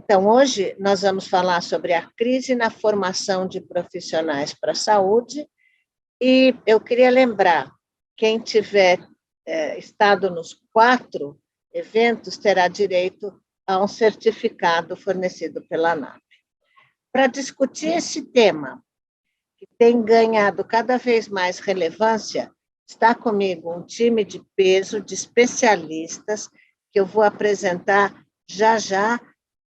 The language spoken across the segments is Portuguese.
Então, hoje nós vamos falar sobre a crise na formação de profissionais para a saúde e eu queria lembrar, quem tiver estado nos 4 eventos terá direito a um certificado fornecido pela ANAP. Para discutir esse tema, que tem ganhado cada vez mais relevância, está comigo um time de peso de especialistas que eu vou apresentar já já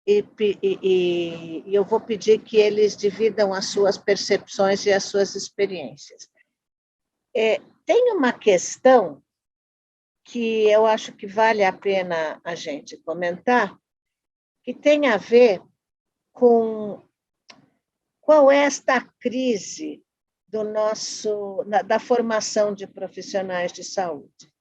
e eu vou pedir que eles dividam as suas percepções e as suas experiências. Tem uma questão que eu acho que vale a pena a gente comentar, que tem a ver com qual é esta crise da formação de profissionais de saúde.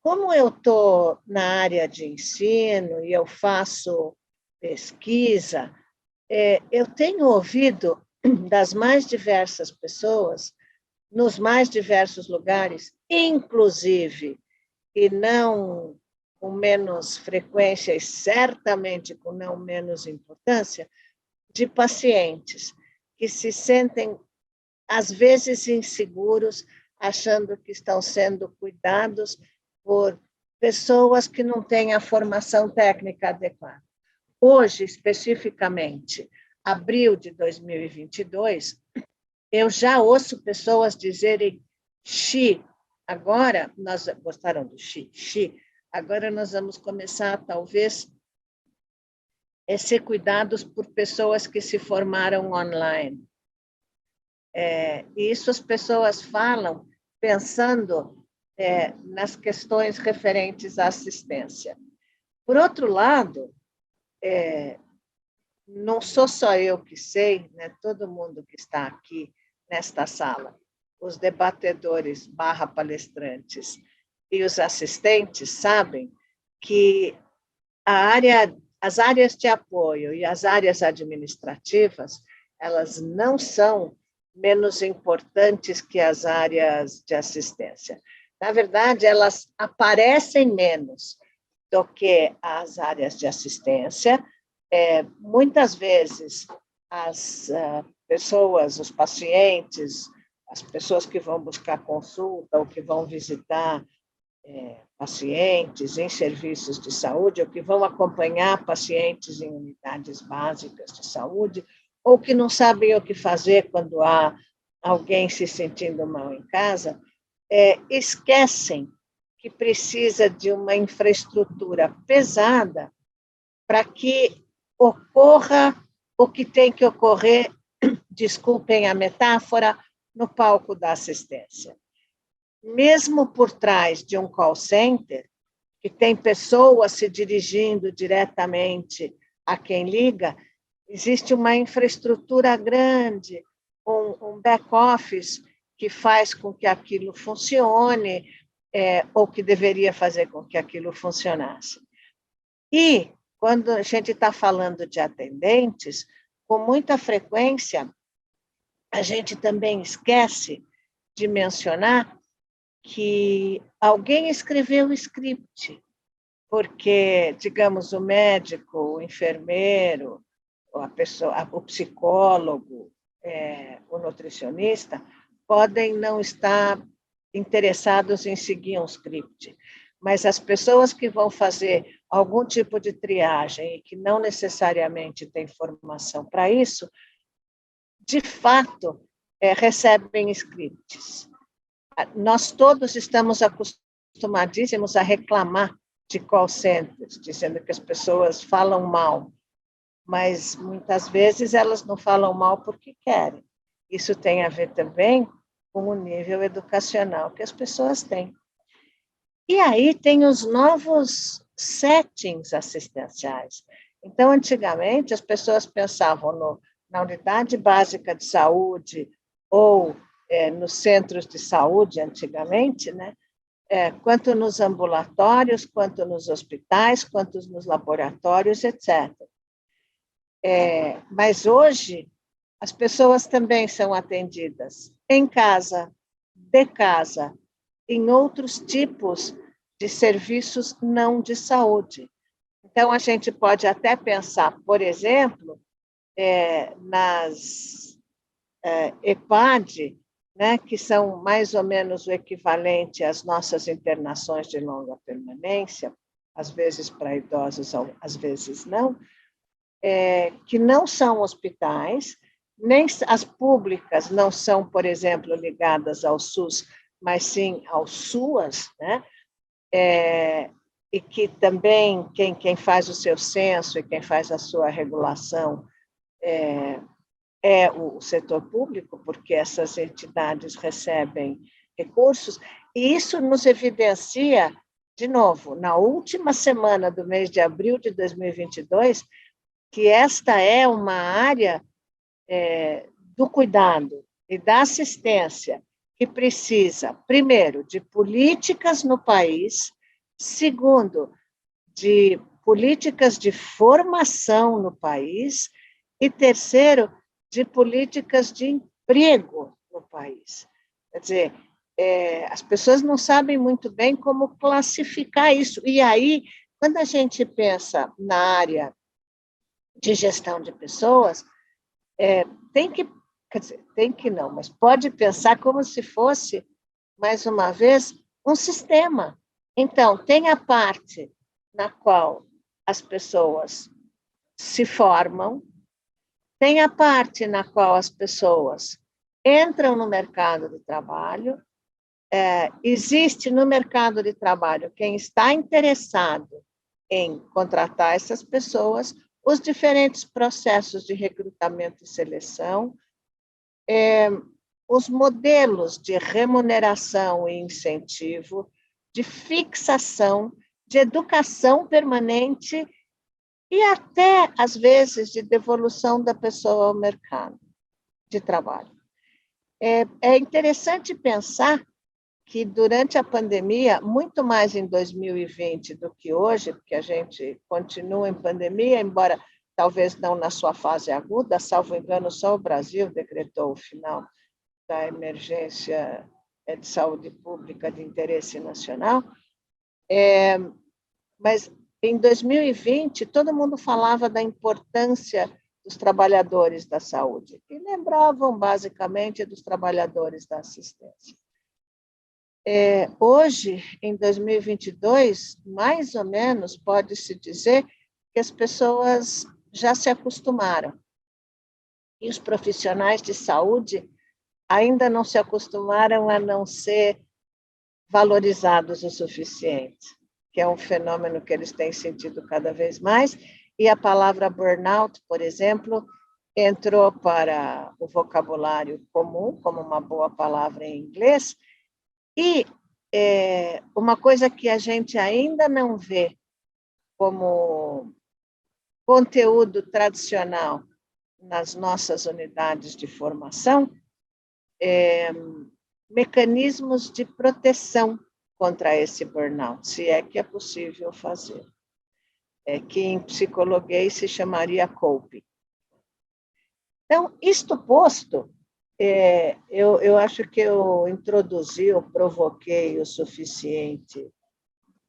Como eu estou na área de ensino e eu faço pesquisa, eu tenho ouvido das mais diversas pessoas, nos mais diversos lugares, inclusive, e não com menos frequência e certamente com não menos importância, de pacientes que se sentem, às vezes, inseguros, achando que estão sendo cuidados por pessoas que não têm a formação técnica adequada. Hoje, especificamente, abril de 2022, eu já ouço pessoas dizerem agora nós gostaram do agora nós vamos começar, talvez, a ser cuidados por pessoas que se formaram online. E isso as pessoas falam pensando nas questões referentes à assistência. Por outro lado, não sou só eu que sei, né? Todo mundo que está aqui nesta sala, os debatedores / palestrantes e os assistentes sabem que as áreas de apoio e as áreas administrativas, elas não são menos importantes que as áreas de assistência. Na verdade, elas aparecem menos do que as áreas de assistência. Muitas vezes, as pessoas, os pacientes, as pessoas que vão buscar consulta ou que vão visitar pacientes em serviços de saúde, ou que vão acompanhar pacientes em unidades básicas de saúde, ou que não sabem o que fazer quando há alguém se sentindo mal em casa, esquecem que precisa de uma infraestrutura pesada para que ocorra o que tem que ocorrer, desculpem a metáfora, no palco da assistência. Mesmo por trás de um call center, que tem pessoas se dirigindo diretamente a quem liga, existe uma infraestrutura grande, um back-office que faz com que aquilo funcione, ou que deveria fazer com que aquilo funcionasse. E, quando a gente está falando de atendentes, com muita frequência, a gente também esquece de mencionar que alguém escreveu o script, porque, digamos, o médico, o enfermeiro, o psicólogo, o nutricionista, podem não estar interessados em seguir um script, mas as pessoas que vão fazer algum tipo de triagem e que não necessariamente têm formação para isso, de fato, recebem scripts. Nós todos estamos acostumadíssimos a reclamar de call centers, dizendo que as pessoas falam mal, mas muitas vezes elas não falam mal porque querem. Isso tem a ver também com o nível educacional que as pessoas têm. E aí tem os novos settings assistenciais. Então, antigamente, as pessoas pensavam na unidade básica de saúde ou nos centros de saúde, antigamente, né? Quanto nos ambulatórios, quanto nos hospitais, quanto nos laboratórios, etc. Mas hoje, as pessoas também são atendidas em casa, de casa, em outros tipos de serviços não de saúde. Então, a gente pode até pensar, por exemplo, nas EPAD, né, que são mais ou menos o equivalente às nossas internações de longa permanência, às vezes para idosos, às vezes não, que não são hospitais, nem as públicas não são, por exemplo, ligadas ao SUS, mas sim ao SUAS, né? E que também quem faz o seu censo e quem faz a sua regulação é o setor público, porque essas entidades recebem recursos, e isso nos evidencia, de novo, na última semana do mês de abril de 2022, que esta é uma área do cuidado e da assistência que precisa, primeiro, de políticas no país, segundo, de políticas de formação no país, e terceiro, de políticas de emprego no país. Quer dizer, as pessoas não sabem muito bem como classificar isso. E aí, quando a gente pensa na área de gestão de pessoas, tem que, quer dizer, tem que não, mas pode pensar como se fosse, mais uma vez, um sistema. Então, tem a parte na qual as pessoas se formam, tem a parte na qual as pessoas entram no mercado de trabalho, existe no mercado de trabalho quem está interessado em contratar essas pessoas, os diferentes processos de recrutamento e seleção, os modelos de remuneração e incentivo, de fixação, de educação permanente e até, às vezes, de devolução da pessoa ao mercado de trabalho. É interessante pensar que, durante a pandemia, muito mais em 2020 do que hoje, porque a gente continua em pandemia, embora talvez não na sua fase aguda, salvo engano, só o Brasil decretou o final da emergência de saúde pública de interesse nacional, mas em 2020 todo mundo falava da importância dos trabalhadores da saúde, e lembravam basicamente dos trabalhadores da assistência. Hoje, em 2022, mais ou menos, pode-se dizer que as pessoas já se acostumaram, e os profissionais de saúde ainda não se acostumaram a não ser valorizados o suficiente, que é um fenômeno que eles têm sentido cada vez mais, e a palavra burnout, por exemplo, entrou para o vocabulário comum, como uma boa palavra em inglês, e uma coisa que a gente ainda não vê como conteúdo tradicional nas nossas unidades de formação, mecanismos de proteção contra esse burnout, se é que é possível fazer, que em psicologuês se chamaria coping. Então, isto posto, eu acho que eu introduzi, eu provoquei o suficiente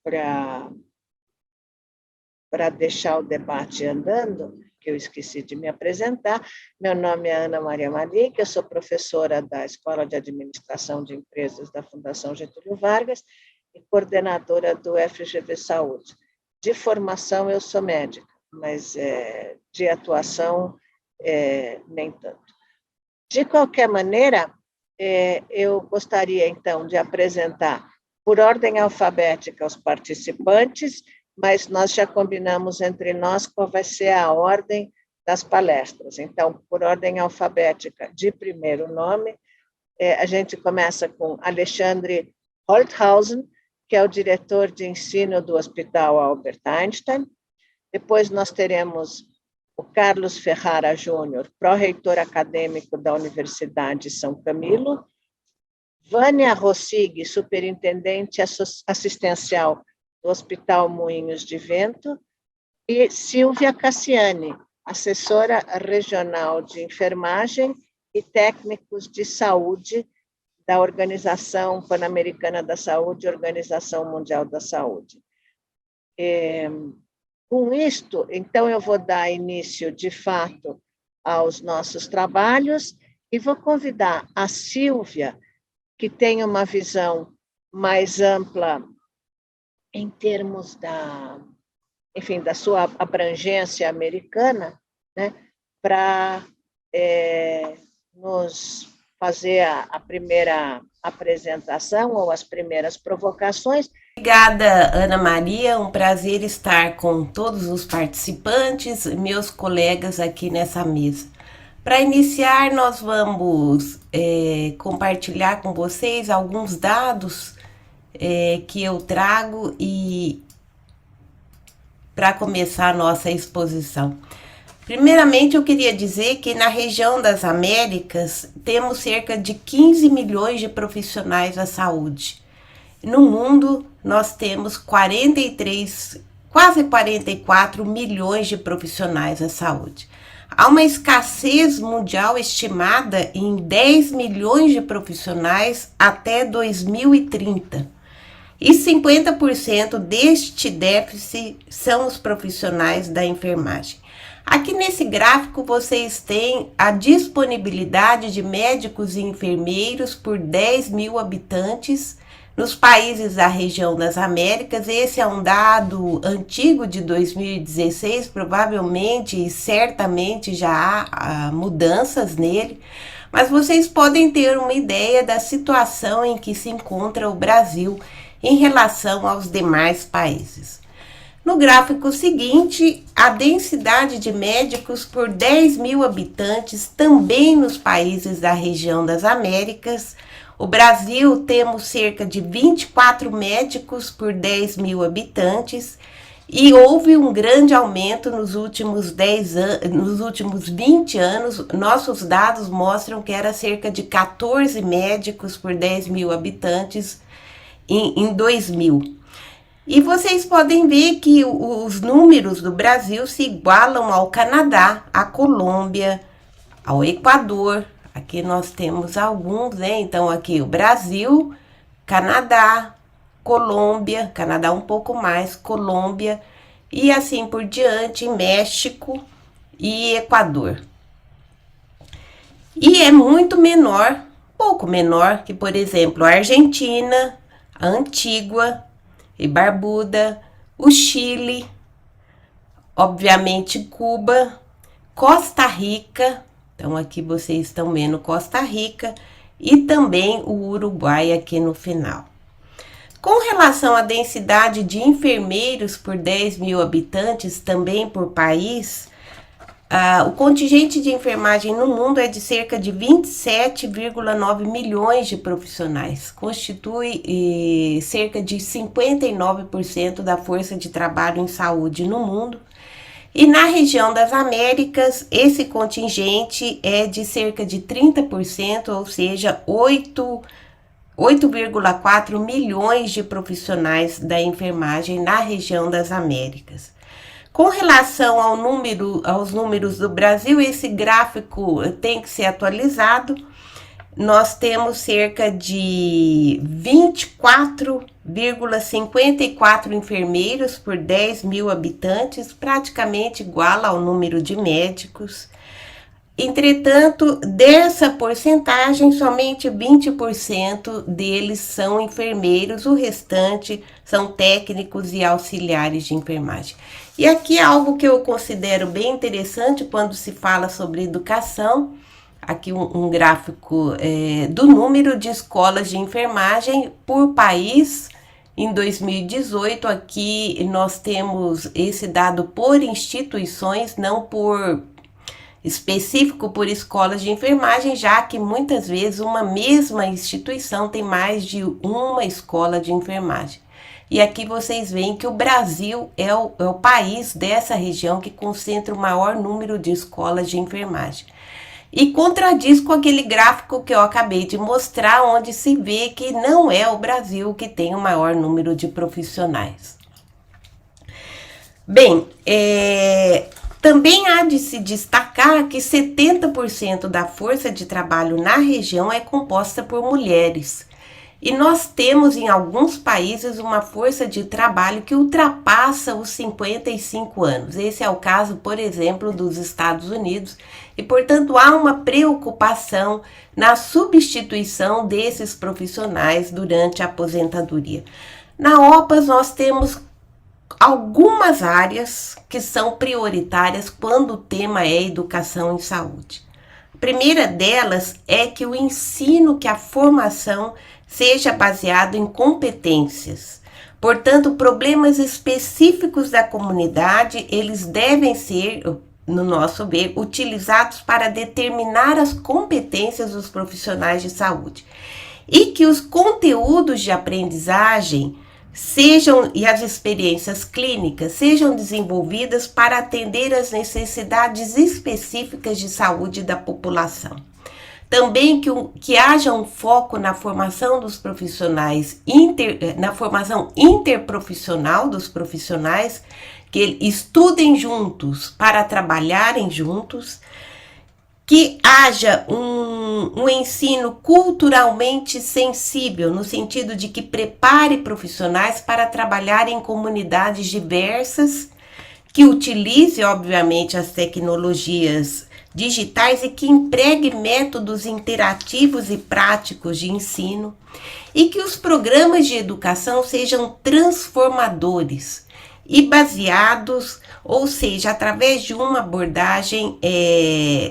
para deixar o debate andando, que eu esqueci de me apresentar. Meu nome é Ana Maria Malik, eu sou professora da Escola de Administração de Empresas da Fundação Getúlio Vargas e coordenadora do FGV Saúde. De formação, eu sou médica, mas de atuação, nem tanto. De qualquer maneira, eu gostaria, então, de apresentar, por ordem alfabética, os participantes, mas nós já combinamos entre nós qual vai ser a ordem das palestras. Então, por ordem alfabética, de primeiro nome, a gente começa com Alexandre Holthausen, que é o diretor de ensino do Hospital Albert Einstein. Depois nós teremos o Carlos Ferrara Júnior, pró-reitor acadêmico da Universidade São Camilo, Vânia Rossig, superintendente assistencial do Hospital Moinhos de Vento, e Silvia Cassiani, assessora regional de enfermagem e técnicos de saúde da Organização Pan-Americana da Saúde e Organização Mundial da Saúde. Com isto, então, eu vou dar início, de fato, aos nossos trabalhos e vou convidar a Sílvia, que tem uma visão mais ampla em termos da, enfim, da sua abrangência americana, né, para nos fazer a primeira apresentação ou as primeiras provocações. Obrigada, Ana Maria. Um prazer estar com todos os participantes, meus colegas aqui nessa mesa. Para iniciar, nós vamos compartilhar com vocês alguns dados que eu trago e para começar a nossa exposição. Primeiramente, eu queria dizer que na região das Américas temos cerca de 15 milhões de profissionais da saúde. No mundo, nós temos 43, quase 44 milhões de profissionais da saúde. Há uma escassez mundial estimada em 10 milhões de profissionais até 2030. E 50% deste déficit são os profissionais da enfermagem. Aqui nesse gráfico vocês têm a disponibilidade de médicos e enfermeiros por 10 mil habitantes nos países da região das Américas. Esse é um dado antigo de 2016, provavelmente e certamente já há mudanças nele, mas vocês podem ter uma ideia da situação em que se encontra o Brasil em relação aos demais países. No gráfico seguinte, a densidade de médicos por 10 mil habitantes também nos países da região das Américas. O Brasil temos cerca de 24 médicos por 10 mil habitantes e houve um grande aumento nos últimos 20 anos. Nossos dados mostram que era cerca de 14 médicos por 10 mil habitantes em 2000. E vocês podem ver que os números do Brasil se igualam ao Canadá, à Colômbia, ao Equador. Aqui nós temos alguns, né? Então aqui o Brasil, Canadá, Colômbia, Canadá um pouco mais, Colômbia e assim por diante, México e Equador. E é muito menor, pouco menor que, por exemplo, a Argentina, a Antígua e Barbuda, o Chile, obviamente Cuba, Costa Rica, então aqui vocês estão vendo Costa Rica, e também o Uruguai aqui no final. Com relação à densidade de enfermeiros por 10 mil habitantes, também por país, o contingente de enfermagem no mundo é de cerca de 27,9 milhões de profissionais, constitui cerca de 59% da força de trabalho em saúde no mundo. E na região das Américas, esse contingente é de cerca de 30%, ou seja, 8,4 milhões de profissionais da enfermagem na região das Américas. Com relação aos números do Brasil, esse gráfico tem que ser atualizado. Nós temos cerca de 24,54 enfermeiros por 10 mil habitantes, praticamente igual ao número de médicos. Entretanto, dessa porcentagem, somente 20% deles são enfermeiros, o restante são técnicos e auxiliares de enfermagem. E aqui é algo que eu considero bem interessante quando se fala sobre educação. Aqui um gráfico do número de escolas de enfermagem por país. Em 2018, aqui nós temos esse dado por instituições, não por específico por escolas de enfermagem, já que muitas vezes uma mesma instituição tem mais de uma escola de enfermagem. E aqui vocês veem que o Brasil é o país dessa região que concentra o maior número de escolas de enfermagem. E contradiz com aquele gráfico que eu acabei de mostrar, onde se vê que não é o Brasil que tem o maior número de profissionais. Bem, também há de se destacar que 70% da força de trabalho na região é composta por mulheres. E nós temos em alguns países uma força de trabalho que ultrapassa os 55 anos. Esse é o caso, por exemplo, dos Estados Unidos. E, portanto, há uma preocupação na substituição desses profissionais durante a aposentadoria. Na OPAS, nós temos algumas áreas que são prioritárias quando o tema é educação em saúde. A primeira delas é que o ensino, que a formação seja baseado em competências. Portanto, problemas específicos da comunidade, eles devem ser, no nosso ver, utilizados para determinar as competências dos profissionais de saúde. E que os conteúdos de aprendizagem e as experiências clínicas sejam desenvolvidas para atender às necessidades específicas de saúde da população. Também que haja um foco na formação dos profissionais, na formação interprofissional dos profissionais, que estudem juntos para trabalharem juntos, que haja um ensino culturalmente sensível, no sentido de que prepare profissionais para trabalhar em comunidades diversas, que utilize, obviamente, as tecnologias digitais e que empregue métodos interativos e práticos de ensino, e que os programas de educação sejam transformadores e baseados, ou seja, através de uma abordagem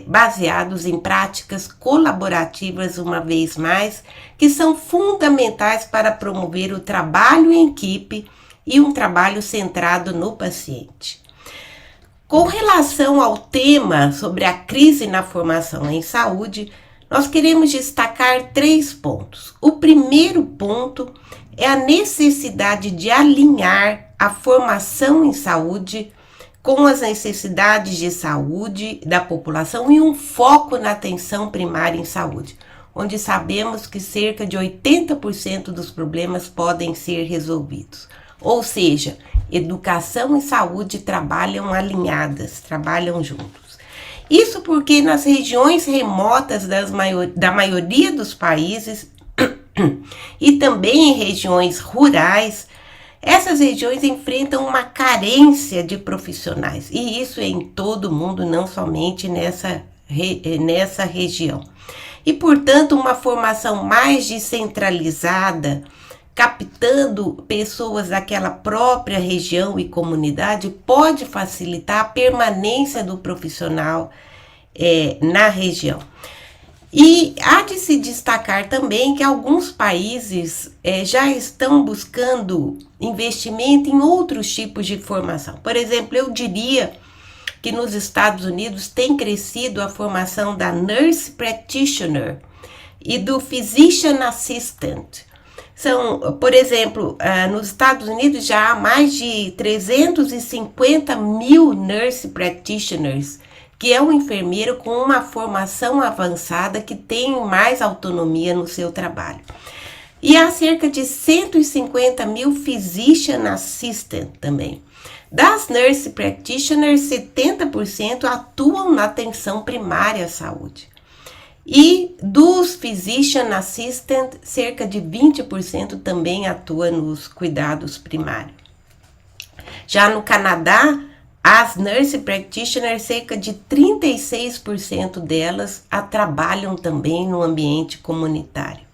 baseados em práticas colaborativas, uma vez mais, que são fundamentais para promover o trabalho em equipe e um trabalho centrado no paciente. Com relação ao tema sobre a crise na formação em saúde, nós queremos destacar 3 pontos. O primeiro ponto é a necessidade de alinhar a formação em saúde com as necessidades de saúde da população e um foco na atenção primária em saúde, onde sabemos que cerca de 80% dos problemas podem ser resolvidos. Ou seja, educação e saúde trabalham alinhadas, trabalham juntos. Isso porque nas regiões remotas da maioria dos países e também em regiões rurais, essas regiões enfrentam uma carência de profissionais, e isso é em todo o mundo, não somente nessa região. E, portanto, uma formação mais descentralizada, captando pessoas daquela própria região e comunidade, pode facilitar a permanência do profissional na região. E há de se destacar também que alguns países já estão buscando investimento em outros tipos de formação. Por exemplo, eu diria que nos Estados Unidos tem crescido a formação da Nurse Practitioner e do Physician Assistant. Por exemplo, nos Estados Unidos já há mais de 350 mil Nurse Practitioners, que é um enfermeiro com uma formação avançada que tem mais autonomia no seu trabalho. E há cerca de 150 mil Physician Assistant também. Das Nurse Practitioners, 70% atuam na atenção primária à saúde. E dos Physician Assistant, cerca de 20% também atua nos cuidados primários. Já no Canadá, as Nurse Practitioners, cerca de 36% delas trabalham também no ambiente comunitário.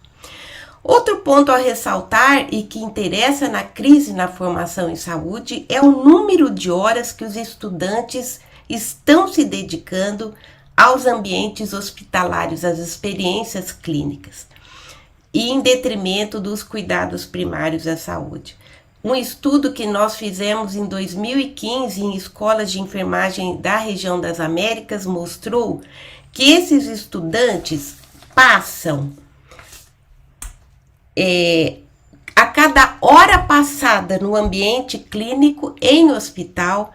Outro ponto a ressaltar e que interessa na crise na formação em saúde é o número de horas que os estudantes estão se dedicando aos ambientes hospitalários, às experiências clínicas, e em detrimento dos cuidados primários à saúde. Um estudo que nós fizemos em 2015 em escolas de enfermagem da região das Américas mostrou que esses estudantes passam a cada hora passada no ambiente clínico em hospital,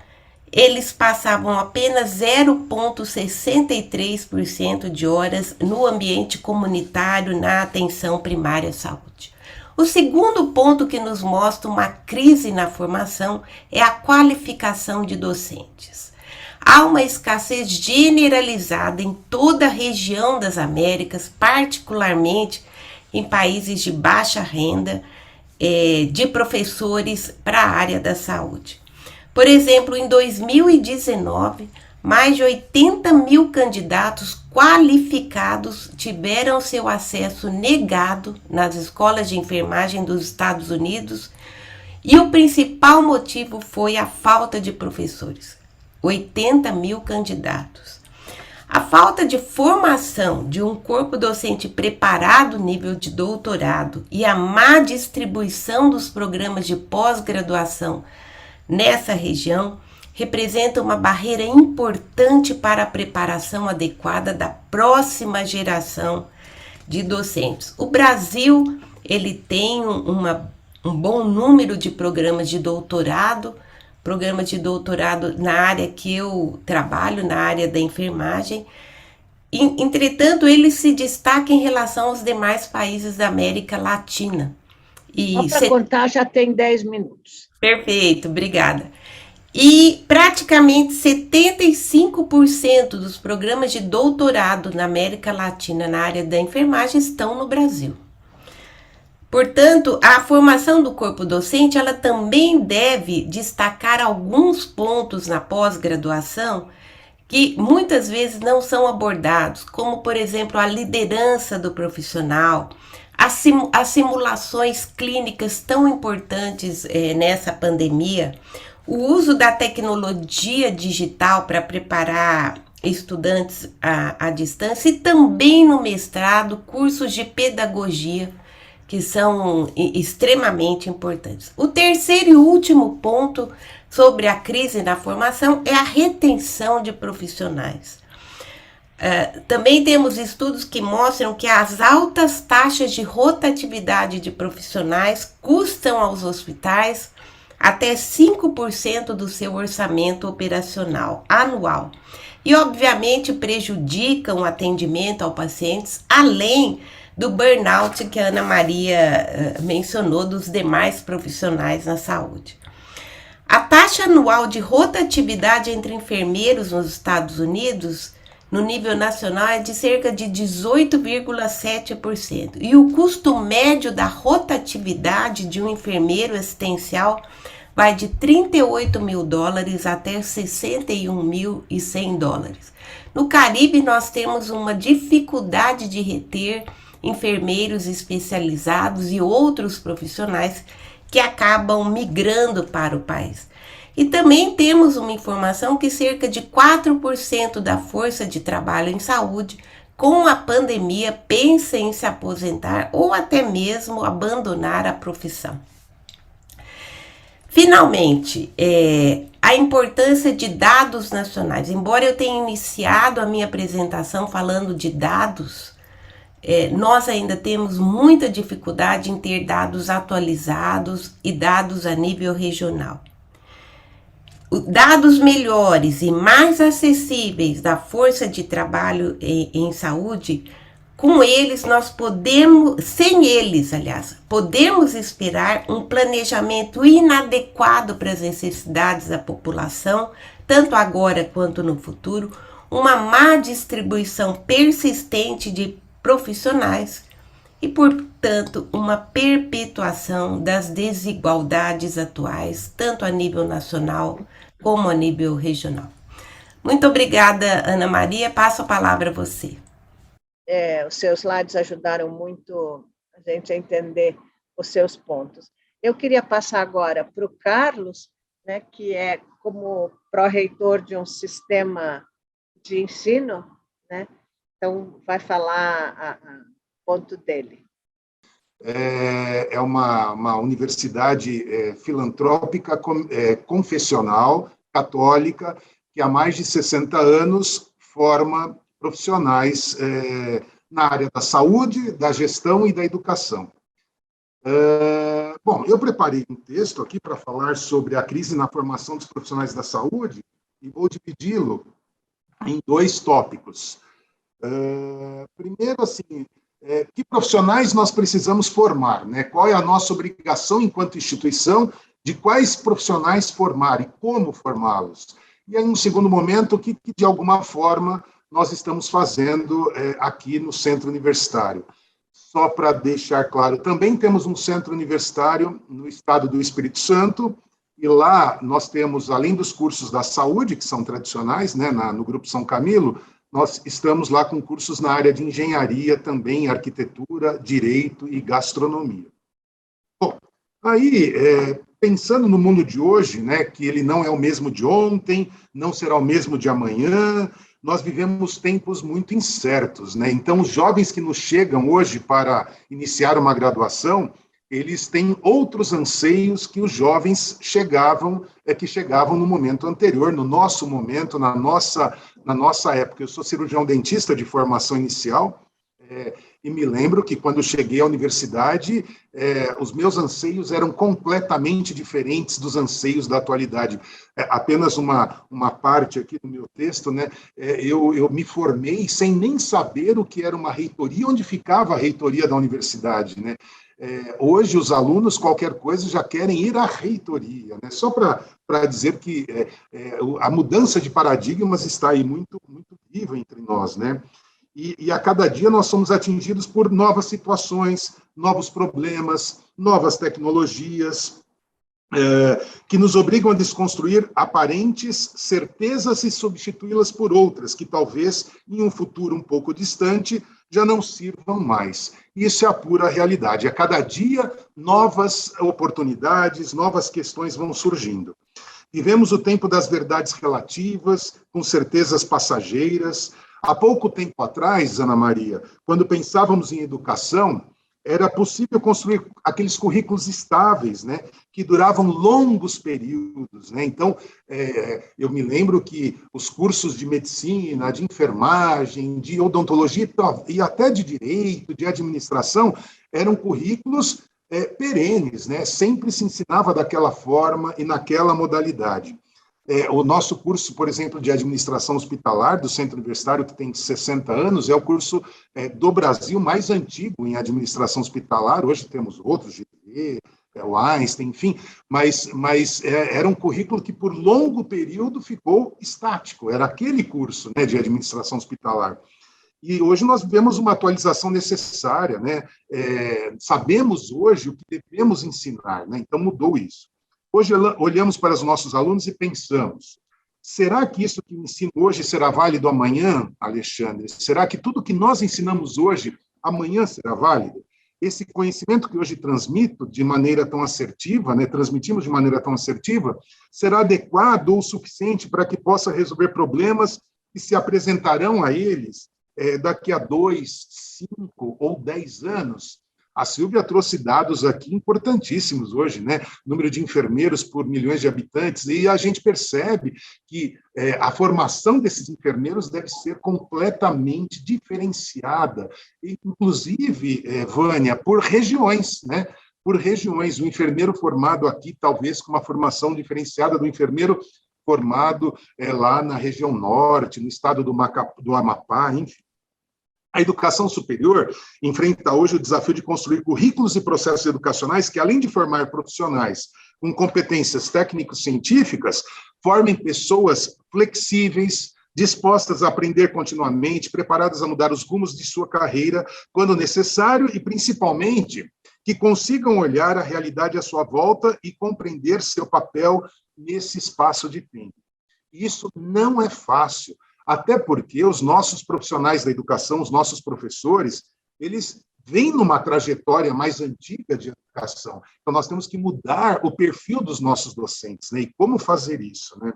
eles passavam apenas 0,63% de horas no ambiente comunitário na atenção primária à saúde. O segundo ponto que nos mostra uma crise na formação é a qualificação de docentes. Há uma escassez generalizada em toda a região das Américas, particularmente em países de baixa renda, de professores para a área da saúde. Por exemplo, em 2019, mais de 80 mil candidatos qualificados tiveram seu acesso negado nas escolas de enfermagem dos Estados Unidos, e o principal motivo foi a falta de professores. 80 mil candidatos. A falta de formação de um corpo docente preparado nível de doutorado e a má distribuição dos programas de pós-graduação nessa região representa uma barreira importante para a preparação adequada da próxima geração de docentes. O Brasil, ele tem um bom número de programas de doutorado na área que eu trabalho, na área da enfermagem. Entretanto, ele se destaca em relação aos demais países da América Latina. Só para contar, já tem 10 minutos. Perfeito, obrigada. E praticamente 75% dos programas de doutorado na América Latina na área da enfermagem estão no Brasil. Portanto, a formação do corpo docente, ela também deve destacar alguns pontos na pós-graduação que muitas vezes não são abordados, como, por exemplo, a liderança do profissional, as simulações clínicas tão importantes nessa pandemia, o uso da tecnologia digital para preparar estudantes à distância, e também no mestrado, cursos de pedagogia, que são extremamente importantes. O terceiro e último ponto sobre a crise na formação é a retenção de profissionais. Também temos estudos que mostram que as altas taxas de rotatividade de profissionais custam aos hospitais até 5% do seu orçamento operacional anual e, obviamente, prejudicam o atendimento aos pacientes, além do burnout que a Ana Maria mencionou dos demais profissionais na saúde. A taxa anual de rotatividade entre enfermeiros nos Estados Unidos, no nível nacional, é de cerca de 18,7%. E o custo médio da rotatividade de um enfermeiro assistencial vai de $38 mil até $61.100. No Caribe, nós temos uma dificuldade de reter enfermeiros especializados e outros profissionais que acabam migrando para o país. E também temos uma informação que cerca de 4% da força de trabalho em saúde, com a pandemia, pensa em se aposentar ou até mesmo abandonar a profissão. Finalmente, a importância de dados nacionais. Embora eu tenha iniciado a minha apresentação falando de dados, nós ainda temos muita dificuldade em ter dados atualizados e dados a nível regional. Dados melhores e mais acessíveis da força de trabalho em saúde, com eles nós podemos esperar um planejamento inadequado para as necessidades da população, tanto agora quanto no futuro, uma má distribuição persistente de profissionais e, portanto, uma perpetuação das desigualdades atuais, tanto a nível nacional como a nível regional. Muito obrigada, Ana Maria. Passo a palavra a você. Os seus slides ajudaram muito a gente a entender os seus pontos. Eu queria passar agora para o Carlos, né, que é como pró-reitor de um sistema de ensino, né? Então, vai falar o ponto dele. É uma universidade filantrópica, confessional, católica, que há mais de 60 anos forma profissionais na área da saúde, da gestão e da educação. Bom, eu preparei um texto aqui para falar sobre a crise na formação dos profissionais da saúde e vou dividi-lo em 2 tópicos. Primeiro, assim, que profissionais nós precisamos formar, né? Qual é a nossa obrigação enquanto instituição, de quais profissionais formar e como formá-los. E aí, em um segundo momento, o que de alguma forma nós estamos fazendo aqui no Centro Universitário. só para deixar claro, também temos um centro universitário no estado do Espírito Santo, e lá nós temos, além dos cursos da saúde, que são tradicionais, né, no Grupo São Camilo, nós estamos lá com cursos na área de engenharia, também arquitetura, direito e gastronomia. Bom, aí, pensando no mundo de hoje, né, que ele não é o mesmo de ontem, não será o mesmo de amanhã, nós vivemos tempos muito incertos, né? Então, os jovens que nos chegam hoje para iniciar uma graduação, eles têm outros anseios que os jovens que chegavam no momento anterior, no nosso momento, na nossa época. Eu sou cirurgião dentista de formação inicial, e me lembro que quando eu cheguei à universidade, os meus anseios eram completamente diferentes dos anseios da atualidade. Apenas uma parte aqui do meu texto, né? Eu me formei sem nem saber o que era uma reitoria, onde ficava a reitoria da universidade, né? Hoje, os alunos, qualquer coisa, já querem ir à reitoria, né? Só para dizer que a mudança de paradigmas está aí muito, muito viva entre nós, né? E a cada dia nós somos atingidos por novas situações, novos problemas, novas tecnologias, que nos obrigam a desconstruir aparentes certezas e substituí-las por outras, que talvez, em um futuro um pouco distante, já não sirvam mais. Isso é a pura realidade. A cada dia, novas oportunidades, novas questões vão surgindo. Vivemos o tempo das verdades relativas, com certezas passageiras. Há pouco tempo atrás, Ana Maria, quando pensávamos em educação, era possível construir aqueles currículos estáveis, né, que duravam longos períodos, né? Então, eu me lembro que os cursos de medicina, de enfermagem, de odontologia e até de direito, de administração, eram currículos perenes, né? Sempre se ensinava daquela forma e naquela modalidade. O nosso curso, por exemplo, de administração hospitalar do Centro Universitário, que tem 60 anos, é o curso do Brasil mais antigo em administração hospitalar. Hoje temos outros, GV, o Einstein, enfim, mas era um currículo que por longo período ficou estático, era aquele curso, né, de administração hospitalar. E hoje nós vemos uma atualização necessária, né? Sabemos hoje o que devemos ensinar, né? Então mudou isso. Hoje olhamos para os nossos alunos e pensamos, será que isso que ensino hoje será válido amanhã, Alexandre? Será que tudo que nós ensinamos hoje, amanhã será válido? Esse conhecimento que hoje transmito de maneira tão assertiva, né, transmitimos de maneira tão assertiva, será adequado ou suficiente para que possa resolver problemas que se apresentarão a eles daqui a 2, 5 ou 10 anos? A Silvia trouxe dados aqui importantíssimos hoje, né? Número de enfermeiros por milhões de habitantes, e a gente percebe que a formação desses enfermeiros deve ser completamente diferenciada, inclusive, Vânia, por regiões, né? Por regiões. O enfermeiro formado aqui, talvez com uma formação diferenciada do enfermeiro formado lá na região norte, no estado do Amapá, enfim. A educação superior enfrenta hoje o desafio de construir currículos e processos educacionais que, além de formar profissionais com competências técnico-científicas, formem pessoas flexíveis, dispostas a aprender continuamente, preparadas a mudar os rumos de sua carreira quando necessário e, principalmente, que consigam olhar a realidade à sua volta e compreender seu papel nesse espaço de tempo. Isso não é fácil. Até porque os nossos profissionais da educação, os nossos professores, eles vêm numa trajetória mais antiga de educação. Então, nós temos que mudar o perfil dos nossos docentes, né? E como fazer isso, né?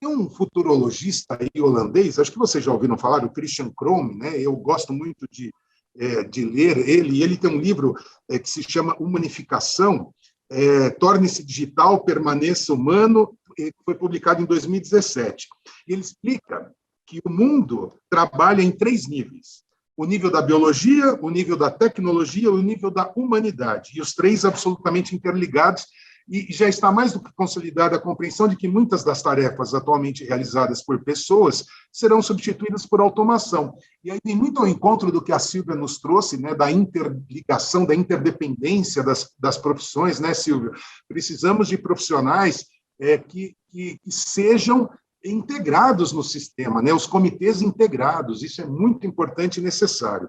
Tem um futurologista aí holandês, acho que vocês já ouviram falar, o Christian Krohn, né? Eu gosto muito de ler ele, e ele tem um livro que se chama Humanificação, Torne-se Digital, Permaneça Humano, foi publicado em 2017. Ele explica que o mundo trabalha em 3 níveis: o nível da biologia, o nível da tecnologia e o nível da humanidade, e os 3 absolutamente interligados, e já está mais do que consolidada a compreensão de que muitas das tarefas atualmente realizadas por pessoas serão substituídas por automação. E aí vem muito ao encontro do que a Silvia nos trouxe, né, da interligação, da interdependência das profissões, né, Silvia? Precisamos de profissionais que sejam integrados no sistema, né, os comitês integrados, isso é muito importante e necessário.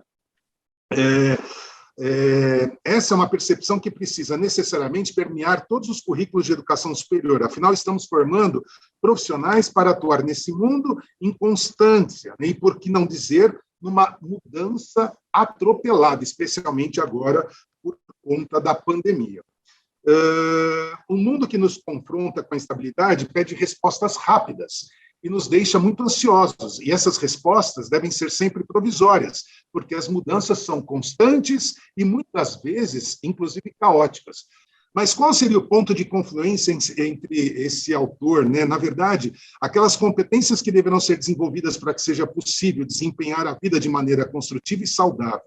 Essa é uma percepção que precisa necessariamente permear todos os currículos de educação superior. Afinal, estamos formando profissionais para atuar nesse mundo em constância, né? E por que não dizer numa mudança atropelada, especialmente agora por conta da pandemia. O mundo que nos confronta com a instabilidade pede respostas rápidas e nos deixa muito ansiosos. E essas respostas devem ser sempre provisórias, porque as mudanças são constantes e, muitas vezes, inclusive caóticas. Mas qual seria o ponto de confluência entre esse autor, né? Na verdade, aquelas competências que deverão ser desenvolvidas para que seja possível desempenhar a vida de maneira construtiva e saudável.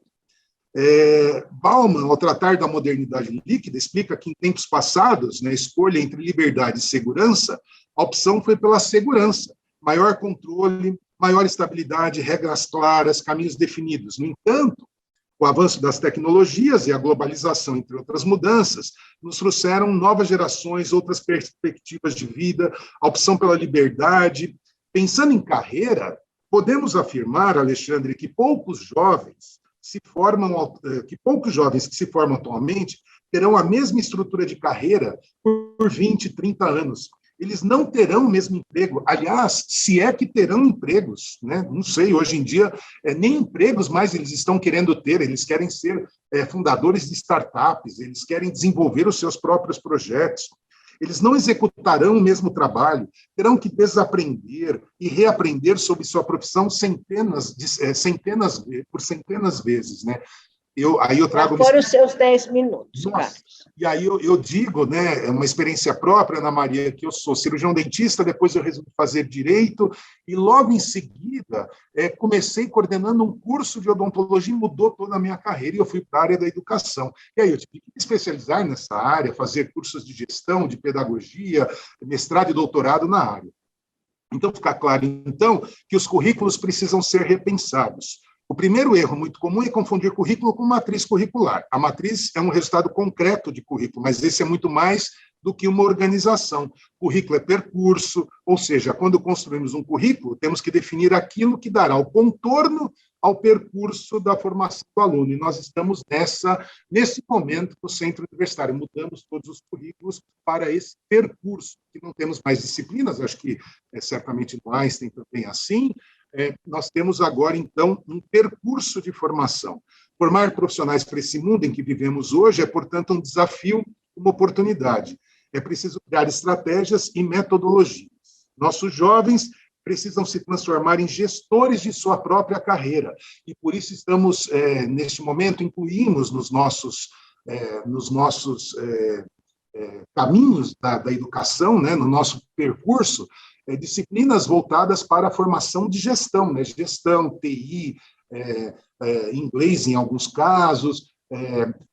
Bauman, ao tratar da modernidade líquida, explica que em tempos passados, na escolha entre liberdade e segurança, a opção foi pela segurança, maior controle, maior estabilidade, regras claras, caminhos definidos. No entanto, o avanço das tecnologias e a globalização, entre outras mudanças, nos trouxeram novas gerações, outras perspectivas de vida, a opção pela liberdade. Pensando em carreira, podemos afirmar, Alexandre, que poucos jovens que se formam atualmente terão a mesma estrutura de carreira por 20, 30 anos. Eles não terão o mesmo emprego. Aliás, se é que terão empregos, né? Não sei, hoje em dia, nem empregos mais eles estão querendo ter, eles querem ser fundadores de startups, eles querem desenvolver os seus próprios projetos. Eles não executarão o mesmo trabalho, terão que desaprender e reaprender sobre sua profissão centenas por centenas vezes, né? Aí eu trago... Fora os seus 10 minutos, Carlos. E aí eu digo, né, é uma experiência própria, Ana Maria, que eu sou cirurgião dentista, depois eu resolvi fazer direito, e logo em seguida comecei coordenando um curso de odontologia e mudou toda a minha carreira, e eu fui para a área da educação. E aí eu tive que me especializar nessa área, fazer cursos de gestão, de pedagogia, mestrado e doutorado na área. Então, fica claro, então, que os currículos precisam ser repensados. O primeiro erro muito comum é confundir currículo com matriz curricular. A matriz é um resultado concreto de currículo, mas esse é muito mais do que uma organização. Currículo é percurso, ou seja, quando construímos um currículo, temos que definir aquilo que dará o contorno ao percurso da formação do aluno. E nós estamos nesse momento no centro universitário. Mudamos todos os currículos para esse percurso, que não temos mais disciplinas, acho que certamente no Einstein também é assim. Nós temos agora, então, um percurso de formação. Formar profissionais para esse mundo em que vivemos hoje é, portanto, um desafio, uma oportunidade. É preciso criar estratégias e metodologias. Nossos jovens precisam se transformar em gestores de sua própria carreira. E, por isso, estamos, neste momento, incluímos nos nossos caminhos da educação, né, no nosso percurso, disciplinas voltadas para a formação de gestão, né? Gestão, TI, inglês em alguns casos,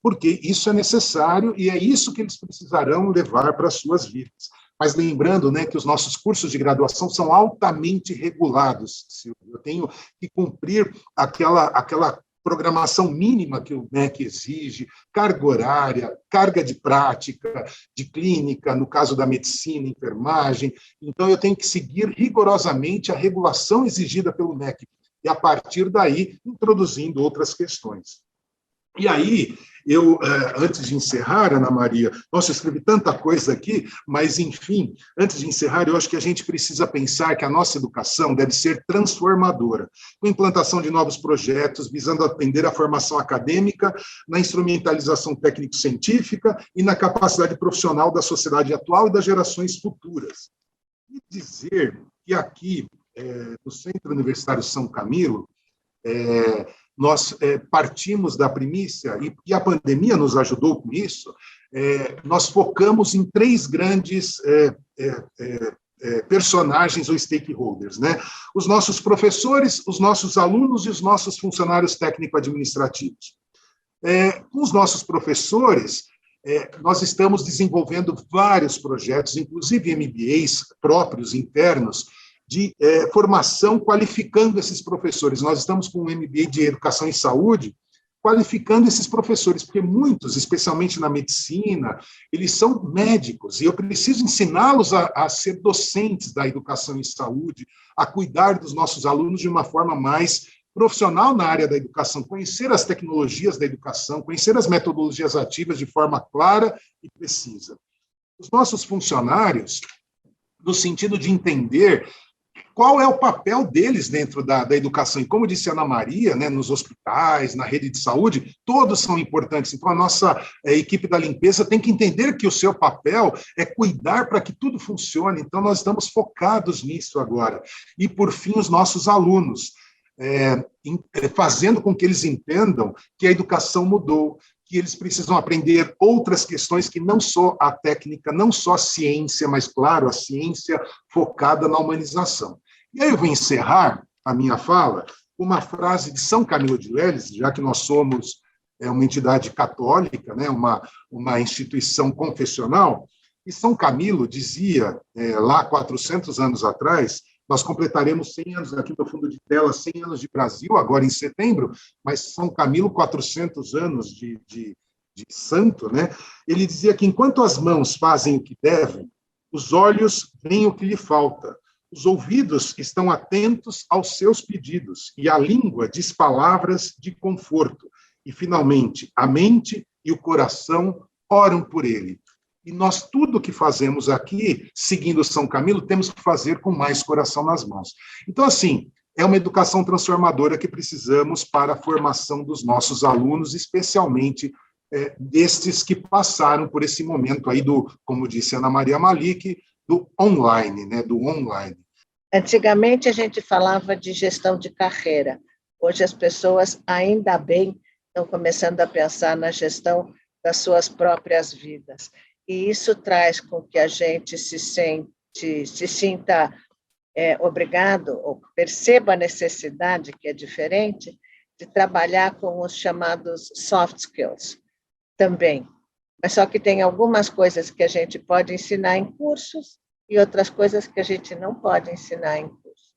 porque isso é necessário e é isso que eles precisarão levar para as suas vidas. Mas lembrando, né, que os nossos cursos de graduação são altamente regulados, Silvio. Eu tenho que cumprir aquela programação mínima que o MEC exige, carga horária, carga de prática, de clínica, no caso da medicina, enfermagem. Então, eu tenho que seguir rigorosamente a regulação exigida pelo MEC, e, a partir daí, introduzindo outras questões. E aí, antes de encerrar, Ana Maria, nossa, eu escrevi tanta coisa aqui, mas, enfim, antes de encerrar, eu acho que a gente precisa pensar que a nossa educação deve ser transformadora, com implantação de novos projetos, visando atender à formação acadêmica, na instrumentalização técnico-científica e na capacidade profissional da sociedade atual e das gerações futuras. E dizer que aqui, no Centro Universitário São Camilo, nós partimos da primícia, e a pandemia nos ajudou com isso, nós focamos em 3 grandes personagens ou stakeholders, né? Os nossos professores, os nossos alunos e os nossos funcionários técnico-administrativos. Com os nossos professores, nós estamos desenvolvendo vários projetos, inclusive MBAs próprios, internos, de formação, qualificando esses professores. Nós estamos com um MBA de Educação em Saúde, qualificando esses professores, porque muitos, especialmente na medicina, eles são médicos, e eu preciso ensiná-los a ser docentes da educação em saúde, a cuidar dos nossos alunos de uma forma mais profissional na área da educação, conhecer as tecnologias da educação, conhecer as metodologias ativas de forma clara e precisa. Os nossos funcionários, no sentido de entender qual é o papel deles dentro da educação. E como disse a Ana Maria, né, nos hospitais, na rede de saúde, todos são importantes. Então, a nossa equipe da limpeza tem que entender que o seu papel é cuidar para que tudo funcione. Então, nós estamos focados nisso agora. E, por fim, os nossos alunos, fazendo com que eles entendam que a educação mudou, que eles precisam aprender outras questões que não só a técnica, não só a ciência, mas, claro, a ciência focada na humanização. E aí eu vou encerrar a minha fala com uma frase de São Camilo de Leles, já que nós somos uma entidade católica, né, uma instituição confessional, e São Camilo dizia, lá 400 anos atrás, nós completaremos 100 anos, aqui no fundo de tela, 100 anos de Brasil, agora em setembro, mas São Camilo, 400 anos de santo, né? Ele dizia que enquanto as mãos fazem o que devem, os olhos veem o que lhe falta, os ouvidos estão atentos aos seus pedidos, e a língua diz palavras de conforto, e, finalmente, a mente e o coração oram por ele. E nós, tudo que fazemos aqui, seguindo São Camilo, temos que fazer com mais coração nas mãos. Então, assim, é uma educação transformadora que precisamos para a formação dos nossos alunos, especialmente destes que passaram por esse momento aí do, como disse Ana Maria Malik, do online, né, do online. Antigamente, a gente falava de gestão de carreira. Hoje, as pessoas, ainda bem, estão começando a pensar na gestão das suas próprias vidas. E isso traz com que a gente se sinta obrigado, ou perceba a necessidade, que é diferente, de trabalhar com os chamados soft skills também. Mas só que tem algumas coisas que a gente pode ensinar em cursos e outras coisas que a gente não pode ensinar em cursos.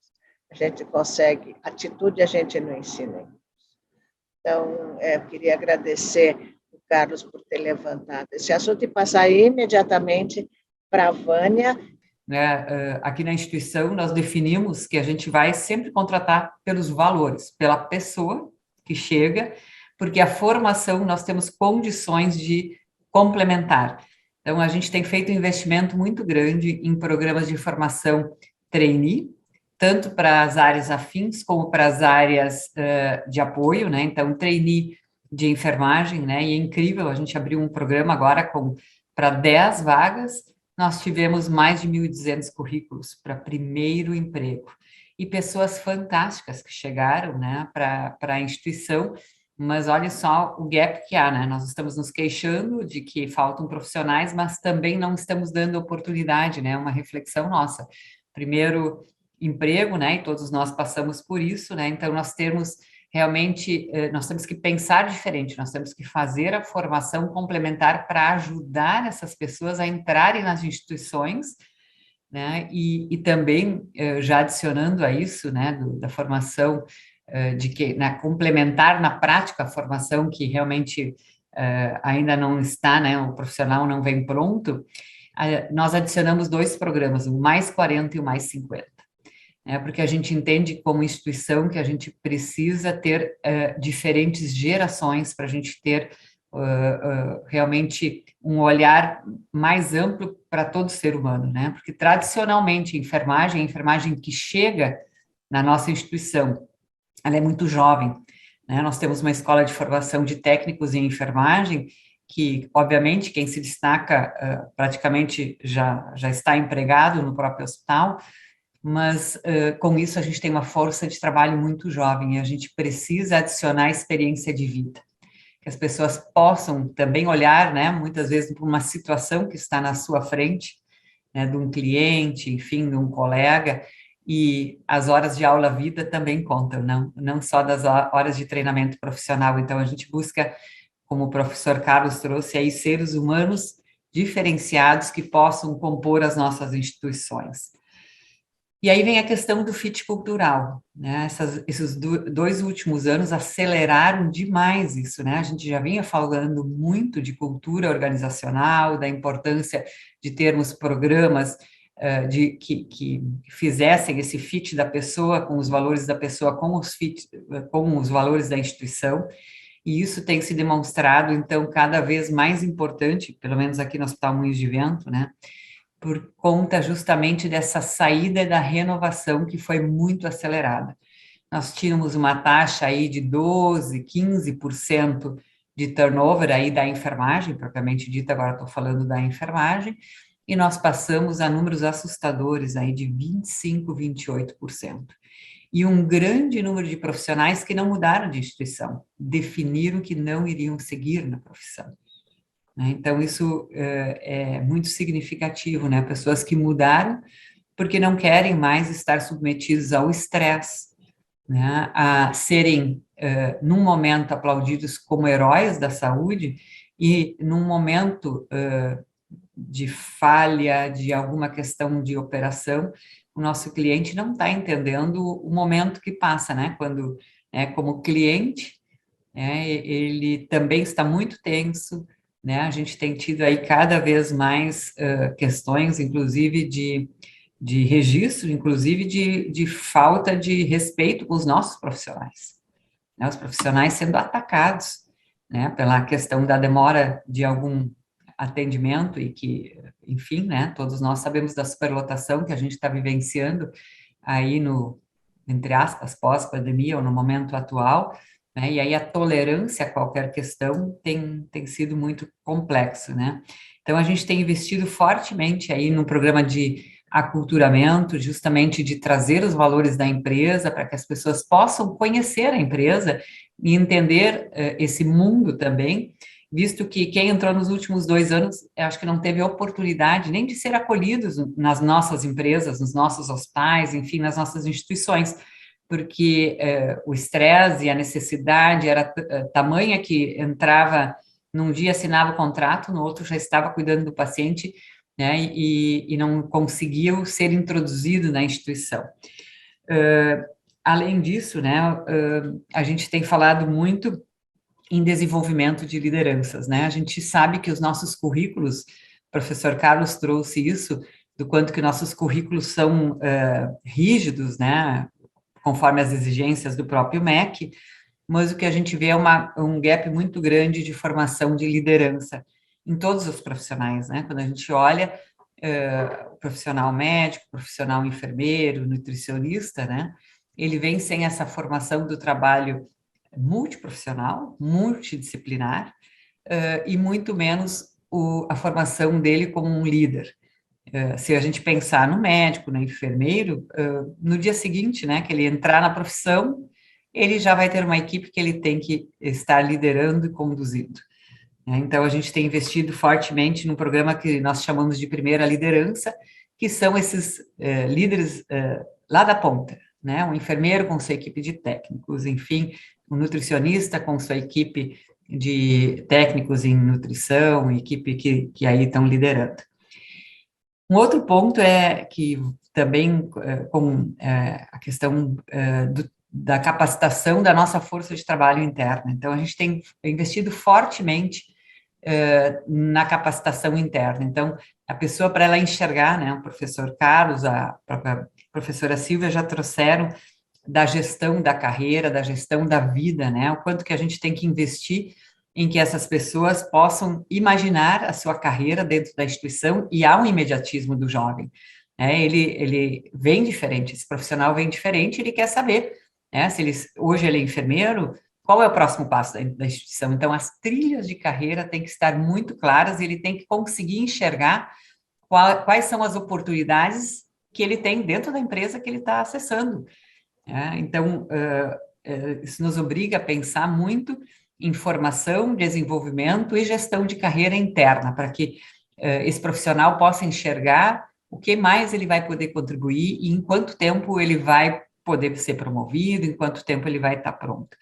A gente consegue, atitude a gente não ensina em cursos. Então, eu queria agradecer o Carlos por ter levantado esse assunto e passar imediatamente para a Vânia. Aqui na instituição, nós definimos que a gente vai sempre contratar pelos valores, pela pessoa que chega, porque a formação nós temos condições de complementar. Então, a gente tem feito um investimento muito grande em programas de formação trainee, tanto para as áreas afins como para as áreas de apoio, né? Então, trainee de enfermagem, né? E é incrível, a gente abriu um programa agora para 10 vagas, nós tivemos mais de 1.200 currículos para primeiro emprego. E pessoas fantásticas que chegaram, né, para a instituição, mas olha só o gap que há, né? Nós estamos nos queixando de que faltam profissionais, mas também não estamos dando oportunidade, né? Uma reflexão nossa. Primeiro emprego, né? E todos nós passamos por isso, né? Então, nós temos que pensar diferente, nós temos que fazer a formação complementar para ajudar essas pessoas a entrarem nas instituições, né? E também, já adicionando a isso, né, da formação, complementar na prática a formação que realmente ainda não está, né, o profissional não vem pronto, nós adicionamos 2 programas, o Mais 40 e o Mais 50. Porque a gente entende como instituição que a gente precisa ter diferentes gerações para a gente ter realmente um olhar mais amplo para todo ser humano, né? Porque tradicionalmente a enfermagem que chega na nossa instituição, ela é muito jovem, né? Nós temos uma escola de formação de técnicos em enfermagem que, obviamente, quem se destaca praticamente já está empregado no próprio hospital, mas com isso a gente tem uma força de trabalho muito jovem e a gente precisa adicionar experiência de vida, que as pessoas possam também olhar, né, muitas vezes para uma situação que está na sua frente, né, de um cliente, enfim, de um colega, e as horas de aula vida também contam, não só das horas de treinamento profissional. Então, a gente busca, como o professor Carlos trouxe aí, seres humanos diferenciados que possam compor as nossas instituições. E aí vem a questão do fit cultural, né? Esses 2 últimos anos aceleraram demais isso, né? A gente já vinha falando muito de cultura organizacional, da importância de termos programas que fizessem esse fit da pessoa com os valores da pessoa, com os valores da instituição, e isso tem se demonstrado, então, cada vez mais importante, pelo menos aqui no Hospital Moinhos de Vento, né, por conta justamente dessa saída da renovação que foi muito acelerada. Nós tínhamos uma taxa aí de 12%, 15% de turnover aí da enfermagem, propriamente dita, agora estou falando da enfermagem, e nós passamos a números assustadores aí de 25%, 28%. E um grande número de profissionais que não mudaram de instituição, definiram que não iriam seguir na profissão. Então, isso é muito significativo, né? Pessoas que mudaram porque não querem mais estar submetidos ao estresse, né? A serem, num momento, aplaudidos como heróis da saúde e, num momento de falha, de alguma questão de operação, o nosso cliente não está entendendo o momento que passa, né? Quando, como cliente, ele também está muito tenso, né? A gente tem tido aí cada vez mais questões, inclusive de registro, inclusive de falta de respeito com os nossos profissionais, né? Os profissionais sendo atacados, né? Pela questão da demora de algum atendimento e que, enfim, né? Todos nós sabemos da superlotação que a gente está vivenciando aí entre aspas, pós-pandemia ou no momento atual, né? E aí a tolerância a qualquer questão tem sido muito complexo, né? Então, a gente tem investido fortemente aí no programa de aculturamento, justamente de trazer os valores da empresa para que as pessoas possam conhecer a empresa e entender esse mundo também, visto que quem entrou nos últimos 2 anos, eu acho que não teve oportunidade nem de ser acolhidos nas nossas empresas, nos nossos hospitais, enfim, nas nossas instituições, porque o estresse e a necessidade era tamanha que entrava num dia, assinava o contrato, no outro já estava cuidando do paciente, né, e não conseguiu ser introduzido na instituição. Além disso, né, a gente tem falado muito em desenvolvimento de lideranças, né? A gente sabe que os nossos currículos, o professor Carlos trouxe isso, do quanto que nossos currículos são rígidos, né? Conforme as exigências do próprio MEC, mas o que a gente vê é um gap muito grande de formação de liderança em todos os profissionais, né? Quando a gente olha o profissional médico, profissional enfermeiro, nutricionista, né? Ele vem sem essa formação do trabalho multiprofissional, multidisciplinar, e muito menos a formação dele como um líder. Se a gente pensar no médico, no enfermeiro, no dia seguinte, né, que ele entrar na profissão, ele já vai ter uma equipe que ele tem que estar liderando e conduzindo. Então, a gente tem investido fortemente num programa que nós chamamos de primeira liderança, que são esses líderes lá da ponta, né? Um enfermeiro com sua equipe de técnicos, enfim, um nutricionista com sua equipe de técnicos em nutrição, equipe que aí estão liderando. Um outro ponto é que também com a questão da capacitação da nossa força de trabalho interna. Então, a gente tem investido fortemente na capacitação interna. Então, a pessoa, para ela enxergar, né, o professor Carlos, a própria professora Silvia já trouxeram da gestão da carreira, da gestão da vida, né, o quanto que a gente tem que investir em que essas pessoas possam imaginar a sua carreira dentro da instituição, e há um imediatismo do jovem, né, ele vem diferente, esse profissional vem diferente, ele quer saber, né, hoje ele é enfermeiro, qual é o próximo passo da instituição? Então, as trilhas de carreira têm que estar muito claras e ele tem que conseguir enxergar quais são as oportunidades que ele tem dentro da empresa que ele está acessando. Então, isso nos obriga a pensar muito em formação, desenvolvimento e gestão de carreira interna, para que esse profissional possa enxergar o que mais ele vai poder contribuir e em quanto tempo ele vai poder ser promovido, em quanto tempo ele vai estar pronto.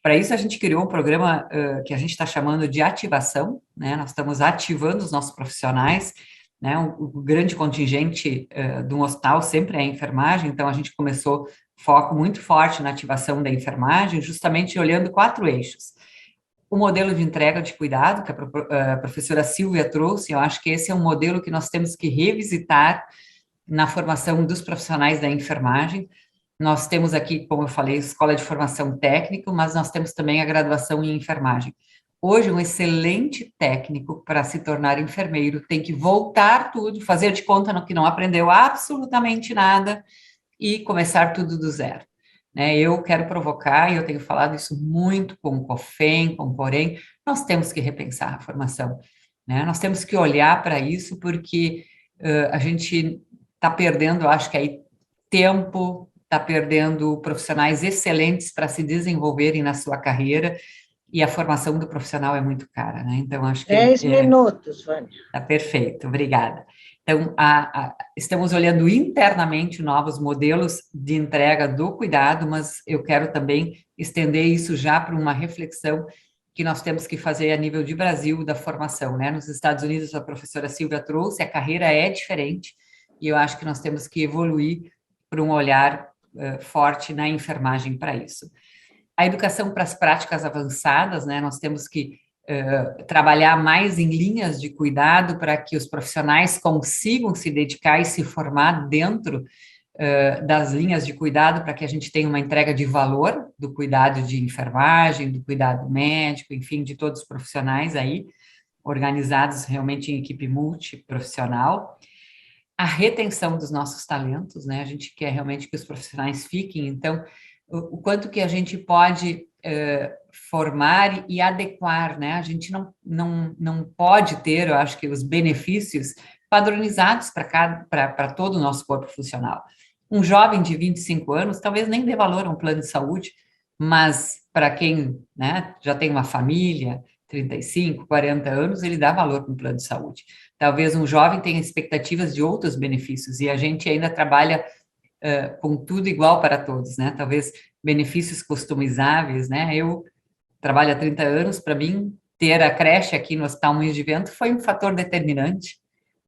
Para isso, a gente criou um programa que a gente está chamando de ativação, né? Nós estamos ativando os nossos profissionais, né? O grande contingente de um hospital sempre é a enfermagem, então a gente começou foco muito forte na ativação da enfermagem, justamente olhando 4 eixos. O modelo de entrega de cuidado, que a professora Silvia trouxe, eu acho que esse é um modelo que nós temos que revisitar na formação dos profissionais da enfermagem. Nós temos aqui, como eu falei, escola de formação técnica, mas nós temos também a graduação em enfermagem. Hoje, um excelente técnico para se tornar enfermeiro tem que voltar tudo, fazer de conta no que não aprendeu absolutamente nada e começar tudo do zero. Né? Eu quero provocar, e eu tenho falado isso muito com o COFEM, com o Porém, nós temos que repensar a formação. Né? Nós temos que olhar para isso, porque a gente está perdendo, acho que aí, tempo, está perdendo profissionais excelentes para se desenvolverem na sua carreira, e a formação do profissional é muito cara, né? Então, acho que... 10 minutos, Vânia. Está perfeito, obrigada. Então, estamos olhando internamente novos modelos de entrega do cuidado, mas eu quero também estender isso já para uma reflexão que nós temos que fazer a nível de Brasil da formação, né? Nos Estados Unidos, a professora Silvia trouxe, a carreira é diferente, e eu acho que nós temos que evoluir para um olhar forte na enfermagem para isso. A educação para as práticas avançadas, né? Nós temos que trabalhar mais em linhas de cuidado para que os profissionais consigam se dedicar e se formar dentro das linhas de cuidado, para que a gente tenha uma entrega de valor do cuidado de enfermagem, do cuidado médico, enfim, de todos os profissionais aí, organizados realmente em equipe multiprofissional. A retenção dos nossos talentos, né? A gente quer realmente que os profissionais fiquem, então, o quanto que a gente pode formar e adequar, né? A gente não pode ter, eu acho que os benefícios padronizados para todo o nosso corpo funcional. Um jovem de 25 anos talvez nem dê valor a um plano de saúde, mas para quem, né, já tem uma família, 35, 40 anos, ele dá valor para um plano de saúde. Talvez um jovem tenha expectativas de outros benefícios, e a gente ainda trabalha com tudo igual para todos, né? Talvez benefícios customizáveis, né? Eu trabalho há 30 anos, para mim, ter a creche aqui no Hospital Moinhos de Vento foi um fator determinante,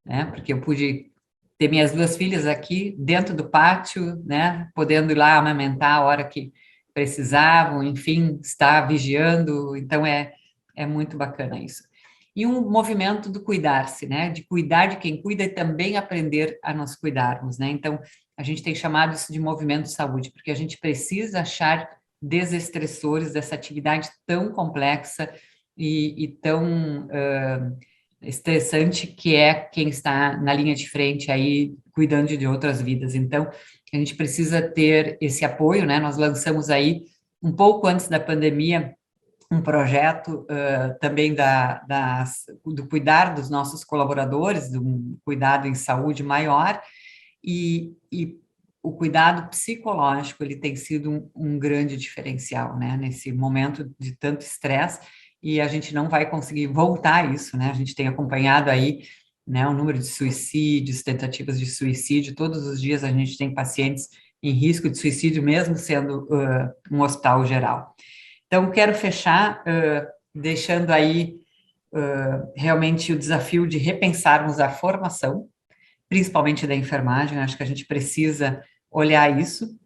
né? Porque eu pude ter minhas duas filhas aqui dentro do pátio, né? Podendo ir lá amamentar a hora que precisavam, enfim, estar vigiando, então é muito bacana isso. E um movimento do cuidar-se, né? De cuidar de quem cuida e também aprender a nos cuidarmos, né? Então, a gente tem chamado isso de movimento de saúde, porque a gente precisa achar desestressores dessa atividade tão complexa e tão estressante que é quem está na linha de frente aí, cuidando de outras vidas. Então, a gente precisa ter esse apoio, né? Nós lançamos aí, um pouco antes da pandemia, um projeto também do cuidar dos nossos colaboradores, de um cuidado em saúde maior, e o cuidado psicológico, ele tem sido um grande diferencial, né, nesse momento de tanto estresse, e a gente não vai conseguir voltar a isso, né, a gente tem acompanhado aí, né, o número de suicídios, tentativas de suicídio, todos os dias a gente tem pacientes em risco de suicídio, mesmo sendo um hospital geral. Então, quero fechar deixando aí realmente o desafio de repensarmos a formação, principalmente da enfermagem. Acho que a gente precisa olhar isso,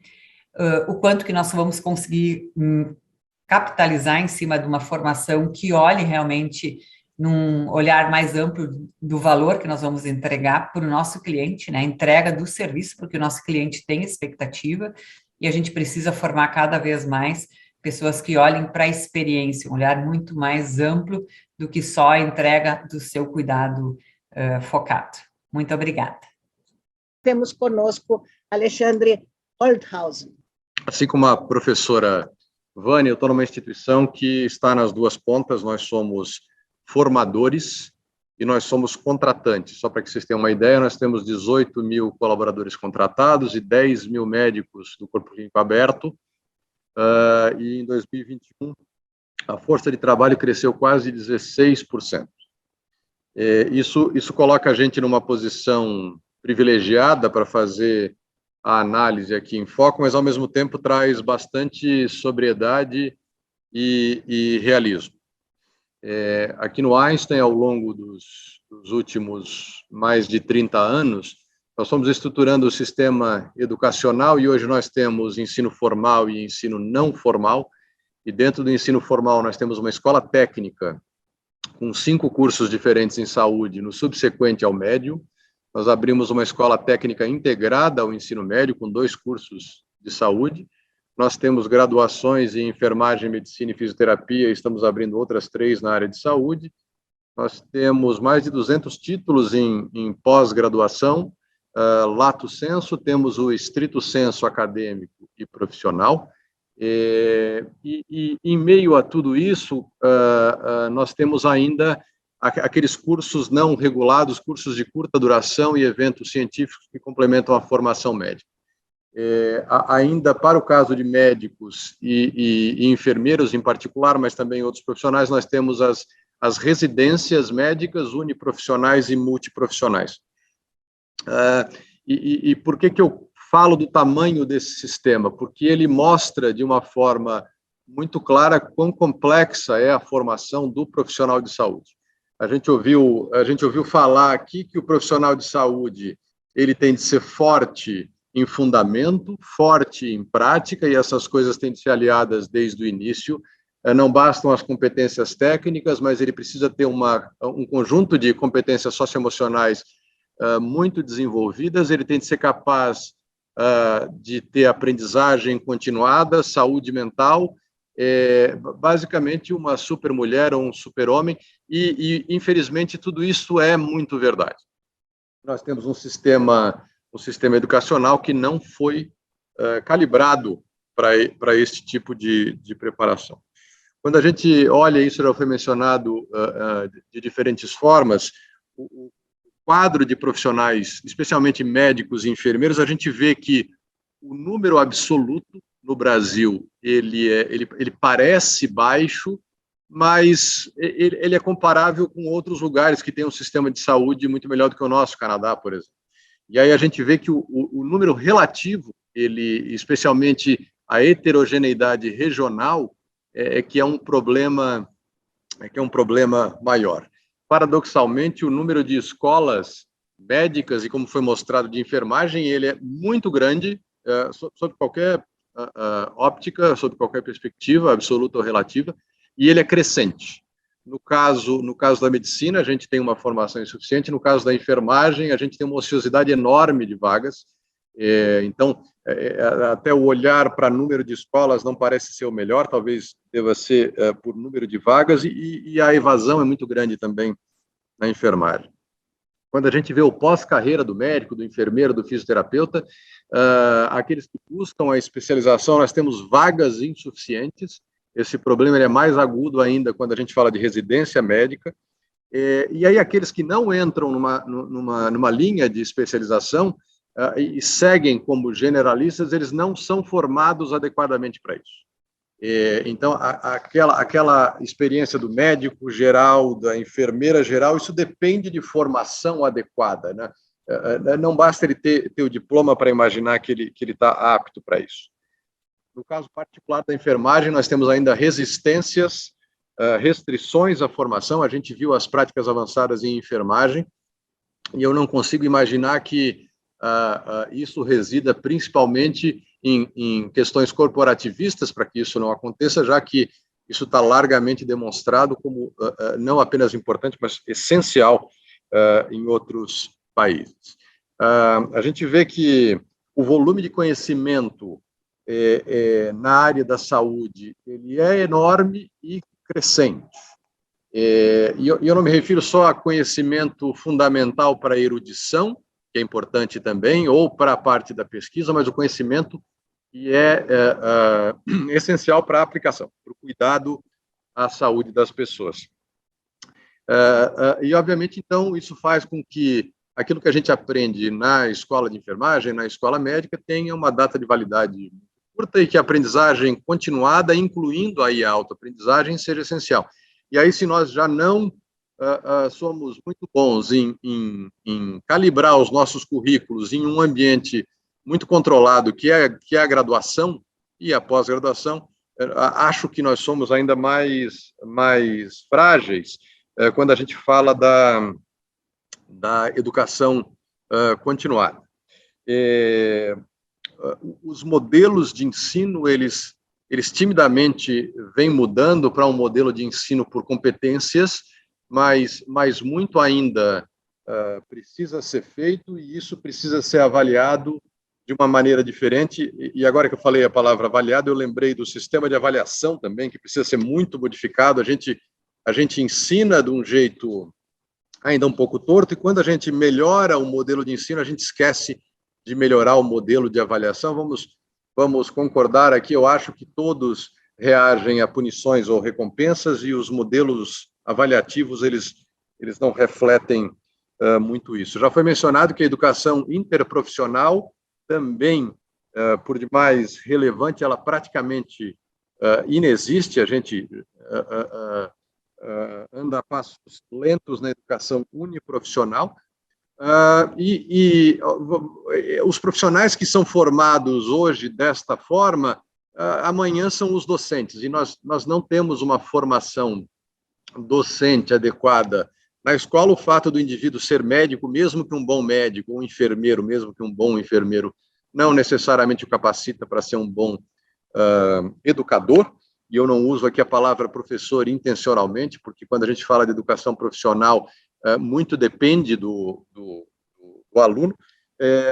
o quanto que nós vamos conseguir capitalizar em cima de uma formação que olhe realmente num olhar mais amplo do valor que nós vamos entregar para o nosso cliente, né, a entrega do serviço, porque o nosso cliente tem expectativa, e a gente precisa formar cada vez mais pessoas que olhem para a experiência, um olhar muito mais amplo do que só a entrega do seu cuidado focado. Muito obrigada. Temos conosco Alexandre Holthausen. Assim como a professora Vânia, eu estou numa instituição que está nas duas pontas. Nós somos formadores e nós somos contratantes. Só para que vocês tenham uma ideia, nós temos 18 mil colaboradores contratados e 10 mil médicos do corpo clínico aberto. E em 2021, a força de trabalho cresceu quase 16%. Isso coloca a gente numa posição privilegiada para fazer a análise aqui em foco, mas, ao mesmo tempo, traz bastante sobriedade e realismo. Aqui no Einstein, ao longo dos últimos mais de 30 anos, nós fomos estruturando o sistema educacional e hoje nós temos ensino formal e ensino não formal, e dentro do ensino formal nós temos uma escola técnica com 5 cursos diferentes em saúde, no subsequente ao médio. Nós abrimos uma escola técnica integrada ao ensino médio, com 2 cursos de saúde. Nós temos graduações em enfermagem, medicina e fisioterapia, e estamos abrindo outras 3 na área de saúde. Nós temos mais de 200 títulos em pós-graduação, lato sensu, temos o estrito sensu acadêmico e profissional. E em meio a tudo isso, nós temos ainda aqueles cursos não regulados, cursos de curta duração e eventos científicos que complementam a formação médica. Ainda para o caso de médicos e enfermeiros em particular, mas também outros profissionais, nós temos as residências médicas uniprofissionais e multiprofissionais. E por que eu falo do tamanho desse sistema? Porque ele mostra de uma forma muito clara quão complexa é a formação do profissional de saúde. A gente ouviu falar aqui que o profissional de saúde ele tem de ser forte em fundamento, forte em prática, e essas coisas têm de ser aliadas desde o início. Não bastam as competências técnicas, mas ele precisa ter um conjunto de competências socioemocionais muito desenvolvidas, ele tem de ser capaz de ter aprendizagem continuada, saúde mental, basicamente uma supermulher ou um super-homem, e infelizmente tudo isso é muito verdade. Nós temos um sistema educacional que não foi calibrado para este tipo de preparação. Quando a gente olha, isso já foi mencionado de diferentes formas, o quadro de profissionais, especialmente médicos e enfermeiros, a gente vê que o número absoluto no Brasil, ele parece baixo, mas ele é comparável com outros lugares que têm um sistema de saúde muito melhor do que o nosso, Canadá, por exemplo. E aí a gente vê que o número relativo, especialmente a heterogeneidade regional, que é um problema maior. Paradoxalmente, o número de escolas médicas, e como foi mostrado de enfermagem, ele é muito grande, sob qualquer óptica, sob qualquer perspectiva, absoluta ou relativa, e ele é crescente. No caso da medicina, a gente tem uma formação insuficiente, no caso da enfermagem, a gente tem uma ociosidade enorme de vagas, então, até o olhar para número de escolas não parece ser o melhor, talvez deva ser por número de vagas, e a evasão é muito grande também na enfermagem. Quando a gente vê o pós-carreira do médico, do enfermeiro, do fisioterapeuta, aqueles que buscam a especialização, nós temos vagas insuficientes. Esse problema é mais agudo ainda quando a gente fala de residência médica. E aí aqueles que não entram numa linha de especialização e seguem como generalistas, eles não são formados adequadamente para isso. Então, aquela experiência do médico geral, da enfermeira geral, isso depende de formação adequada, né? Não basta ele ter o diploma para imaginar que ele está apto para isso. No caso particular da enfermagem, nós temos ainda resistências, restrições à formação. A gente viu as práticas avançadas em enfermagem, e eu não consigo imaginar que isso resida principalmente em questões corporativistas para que isso não aconteça, já que isso está largamente demonstrado como não apenas importante, mas essencial em outros países. A gente vê que o volume de conhecimento na área da saúde ele é enorme e crescente. E eu não me refiro só a conhecimento fundamental para a erudição, que é importante também, ou para a parte da pesquisa, mas o conhecimento que é essencial para a aplicação, para o cuidado à saúde das pessoas. E, obviamente, então, isso faz com que aquilo que a gente aprende na escola de enfermagem, na escola médica, tenha uma data de validade curta e que a aprendizagem continuada, incluindo aí a autoaprendizagem, seja essencial. E aí, se nós já não somos muito bons em calibrar os nossos currículos em um ambiente muito controlado, que é a graduação e a pós-graduação, acho que nós somos ainda mais frágeis quando a gente fala da educação continuada. Os modelos de ensino, eles timidamente vêm mudando para um modelo de ensino por competências, mas muito ainda precisa ser feito e isso precisa ser avaliado de uma maneira diferente. E agora que eu falei a palavra avaliado, eu lembrei do sistema de avaliação também, que precisa ser muito modificado. A gente ensina de um jeito ainda um pouco torto, e quando a gente melhora o modelo de ensino, a gente esquece de melhorar o modelo de avaliação. Vamos concordar aqui, eu acho que todos reagem a punições ou recompensas, e os modelos avaliativos, eles não refletem muito isso. Já foi mencionado que a educação interprofissional também, por demais relevante, ela praticamente inexiste. A gente anda a passos lentos na educação uniprofissional, os profissionais que são formados hoje desta forma, amanhã são os docentes, e nós não temos uma formação docente adequada. Na escola, o fato do indivíduo ser médico, mesmo que um bom médico, ou enfermeiro, mesmo que um bom enfermeiro, não necessariamente o capacita para ser um bom educador. E eu não uso aqui a palavra professor intencionalmente, porque quando a gente fala de educação profissional, muito depende do aluno,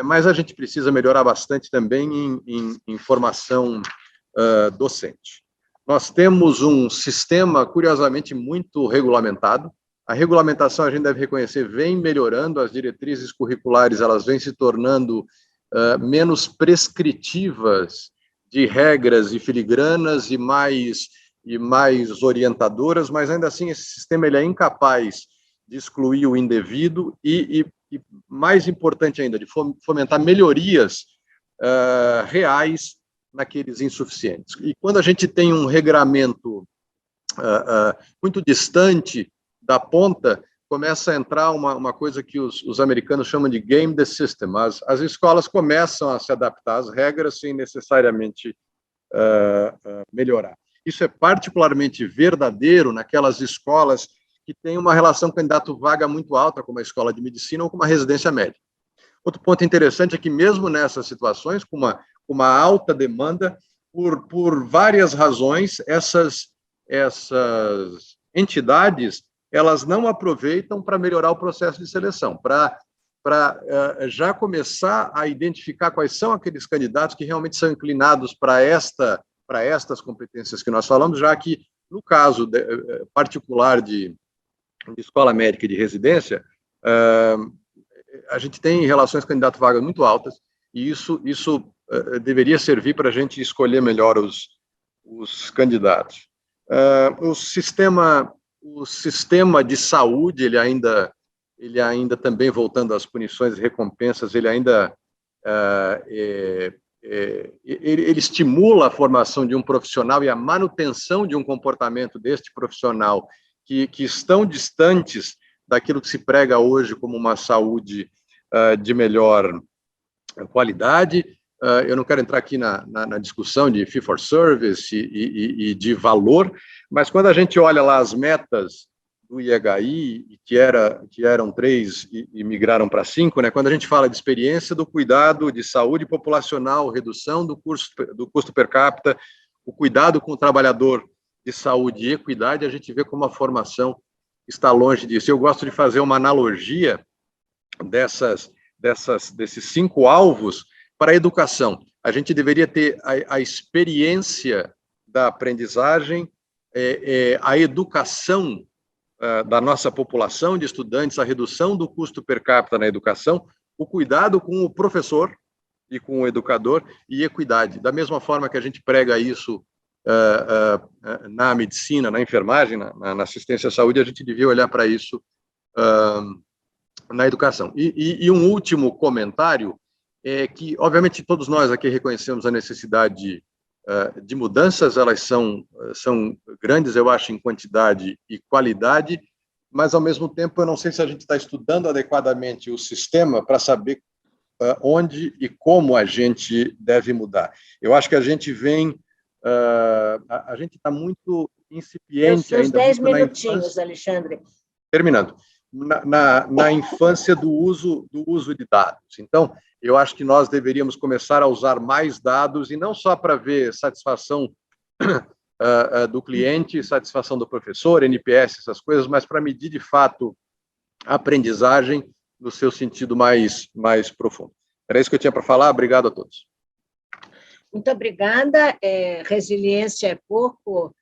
mas a gente precisa melhorar bastante também em formação docente. Nós temos um sistema, curiosamente, muito regulamentado. A regulamentação, a gente deve reconhecer, vem melhorando, as diretrizes curriculares elas vêm se tornando menos prescritivas de regras e filigranas e mais orientadoras, mas ainda assim esse sistema ele é incapaz de excluir o indevido e mais importante ainda, de fomentar melhorias reais naqueles insuficientes. E quando a gente tem um regramento muito distante da ponta, começa a entrar uma coisa que os americanos chamam de game the system. As escolas começam a se adaptar às regras sem necessariamente melhorar. Isso é particularmente verdadeiro naquelas escolas que têm uma relação candidato-vaga muito alta, como a escola de medicina ou como a residência médica. Outro ponto interessante é que, mesmo nessas situações, com uma alta demanda, por várias razões, essas entidades elas não aproveitam para melhorar o processo de seleção, para já começar a identificar quais são aqueles candidatos que realmente são inclinados para estas competências que nós falamos, já que, no caso particular de escola médica e de residência, a gente tem relações candidato-vaga muito altas, e isso deveria servir para a gente escolher melhor os candidatos. O sistema de saúde, ele ainda também, voltando às punições e recompensas, ele ainda ele estimula a formação de um profissional e a manutenção de um comportamento deste profissional que estão distantes daquilo que se prega hoje como uma saúde de melhor qualidade. Eu não quero entrar aqui na discussão de fee for service e de valor, mas quando a gente olha lá as metas do IHI, que eram 3 e migraram para 5, né? Quando a gente fala de experiência do cuidado de saúde populacional, redução do custo per capita, o cuidado com o trabalhador de saúde e equidade, a gente vê como a formação está longe disso. Eu gosto de fazer uma analogia desses 5 alvos para a educação. A gente deveria ter a experiência da aprendizagem, a educação da nossa população de estudantes, a redução do custo per capita na educação, o cuidado com o professor e com o educador e equidade. Da mesma forma que a gente prega isso na medicina, na enfermagem, na assistência à saúde, a gente devia olhar para isso na educação. E um último comentário é que, obviamente, todos nós aqui reconhecemos a necessidade de mudanças, elas são grandes, eu acho, em quantidade e qualidade, mas, ao mesmo tempo, eu não sei se a gente está estudando adequadamente o sistema para saber onde e como a gente deve mudar. Eu acho que a gente a gente está muito incipiente ainda. 10 minutinhos, Alexandre. Terminando. Na infância do uso de dados. Então, eu acho que nós deveríamos começar a usar mais dados, e não só para ver satisfação do cliente, satisfação do professor, NPS, essas coisas, mas para medir, de fato, a aprendizagem no seu sentido mais profundo. Era isso que eu tinha para falar. Obrigado a todos. Muito obrigada. Resiliência é pouco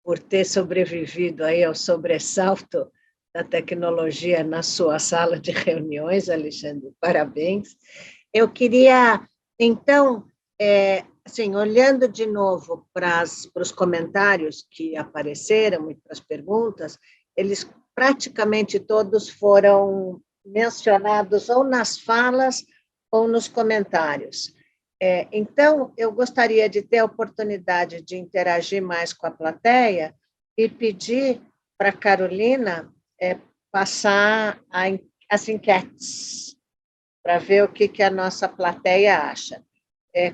por ter sobrevivido aí ao sobressalto da tecnologia na sua sala de reuniões, Alexandre. Parabéns. Eu queria, então, assim, olhando de novo para os comentários que apareceram e para as perguntas, eles praticamente todos foram mencionados ou nas falas ou nos comentários. Então, eu gostaria de ter a oportunidade de interagir mais com a plateia e pedir para a Carolina passar as enquetes, para ver o que a nossa plateia acha.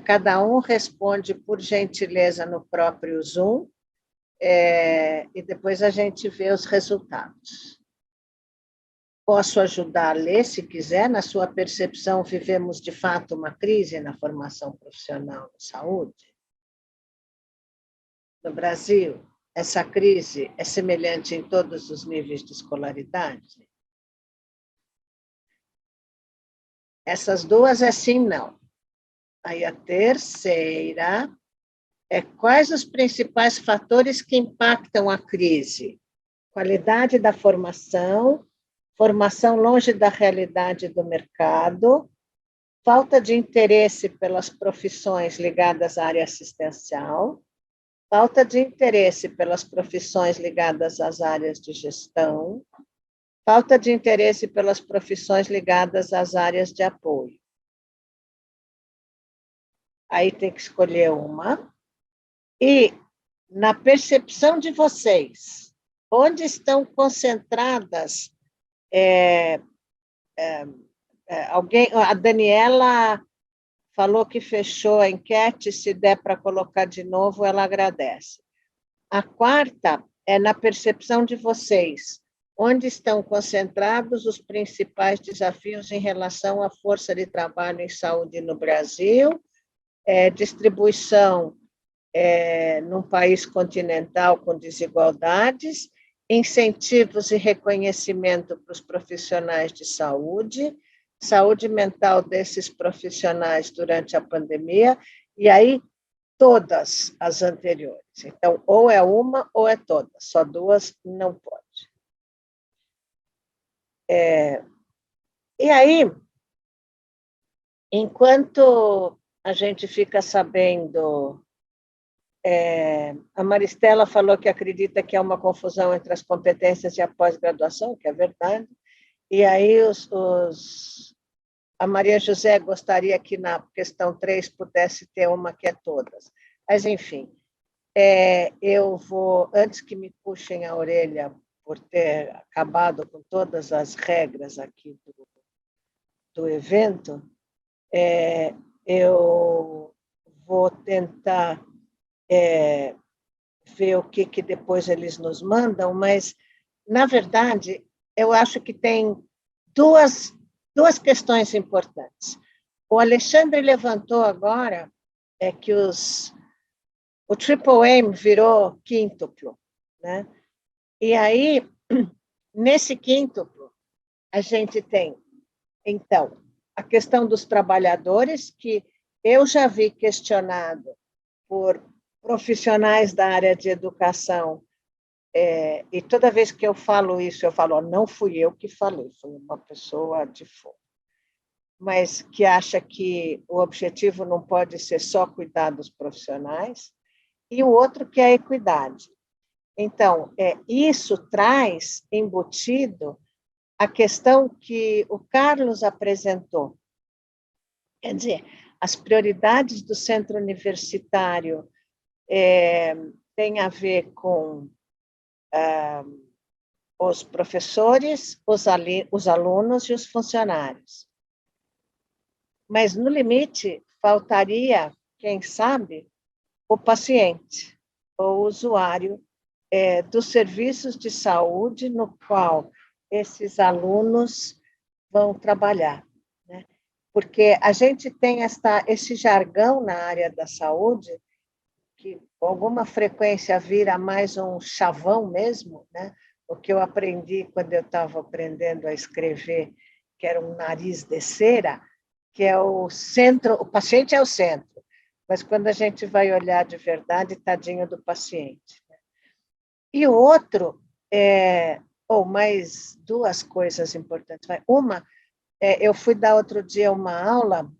Cada um responde, por gentileza, no próprio Zoom, e depois a gente vê os resultados. Posso ajudar a ler, se quiser. Na sua percepção, vivemos, de fato, uma crise na formação profissional de saúde? No Brasil, essa crise é semelhante em todos os níveis de escolaridade? Essas duas é sim, não. Aí a terceira quais os principais fatores que impactam a crise? Qualidade da formação, formação longe da realidade do mercado, falta de interesse pelas profissões ligadas à área assistencial, falta de interesse pelas profissões ligadas às áreas de gestão, falta de interesse pelas profissões ligadas às áreas de apoio. Aí tem que escolher uma. E, na percepção de vocês, onde estão concentradas a Daniela falou que fechou a enquete, se der para colocar de novo, ela agradece. A quarta é na percepção de vocês, onde estão concentrados os principais desafios em relação à força de trabalho em saúde no Brasil, distribuição num país continental com desigualdades, incentivos e reconhecimento para os profissionais de saúde, saúde mental desses profissionais durante a pandemia, e aí todas as anteriores. Então, ou é uma ou é todas, só duas não pode. E aí, enquanto a gente fica sabendo... a Maristela falou que acredita que há uma confusão entre as competências e a pós-graduação, que é verdade, e aí a Maria José gostaria que na questão 3 pudesse ter uma que é todas. Mas, enfim, eu vou, antes que me puxem a orelha por ter acabado com todas as regras aqui do evento, eu vou tentar ver o que depois eles nos mandam, mas, na verdade, eu acho que tem duas questões importantes. O Alexandre levantou agora que o Triple Aim virou quíntuplo, né? E aí, nesse quíntuplo, a gente tem, então, a questão dos trabalhadores, que eu já vi questionado por profissionais da área de educação, e toda vez que eu falo isso, eu falo, não fui eu que falei, foi uma pessoa de fora, mas que acha que o objetivo não pode ser só cuidar dos profissionais, e o outro que é a equidade. Então, isso traz embutido a questão que o Carlos apresentou. Quer dizer, as prioridades do centro universitário têm a ver com os professores, os alunos e os funcionários. Mas, no limite, faltaria, quem sabe, o paciente, o usuário dos serviços de saúde no qual esses alunos vão trabalhar, né? Porque a gente tem esse jargão na área da saúde, que com alguma frequência vira mais um chavão mesmo, né? O que eu aprendi quando eu estava aprendendo a escrever que era um nariz de cera, que é o centro, o paciente é o centro, mas quando a gente vai olhar de verdade, tadinho do paciente. E o outro, mais duas coisas importantes. Uma, eu fui dar outro dia uma aula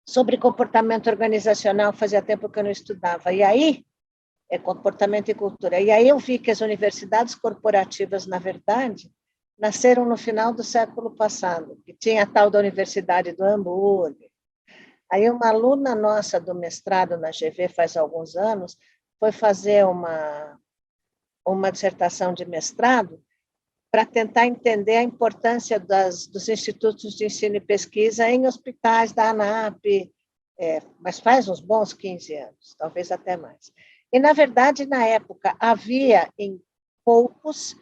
sobre comportamento organizacional, fazia tempo que eu não estudava, e aí, comportamento e cultura, e aí eu vi que as universidades corporativas, na verdade, nasceram no final do século passado, que tinha a tal da Universidade do Hamburgo. Aí uma aluna nossa do mestrado na GV, faz alguns anos, foi fazer uma dissertação de mestrado para tentar entender a importância dos institutos de ensino e pesquisa em hospitais da ANAP, mas faz uns bons 15 anos, talvez até mais. E, na verdade, na época, havia em poucos,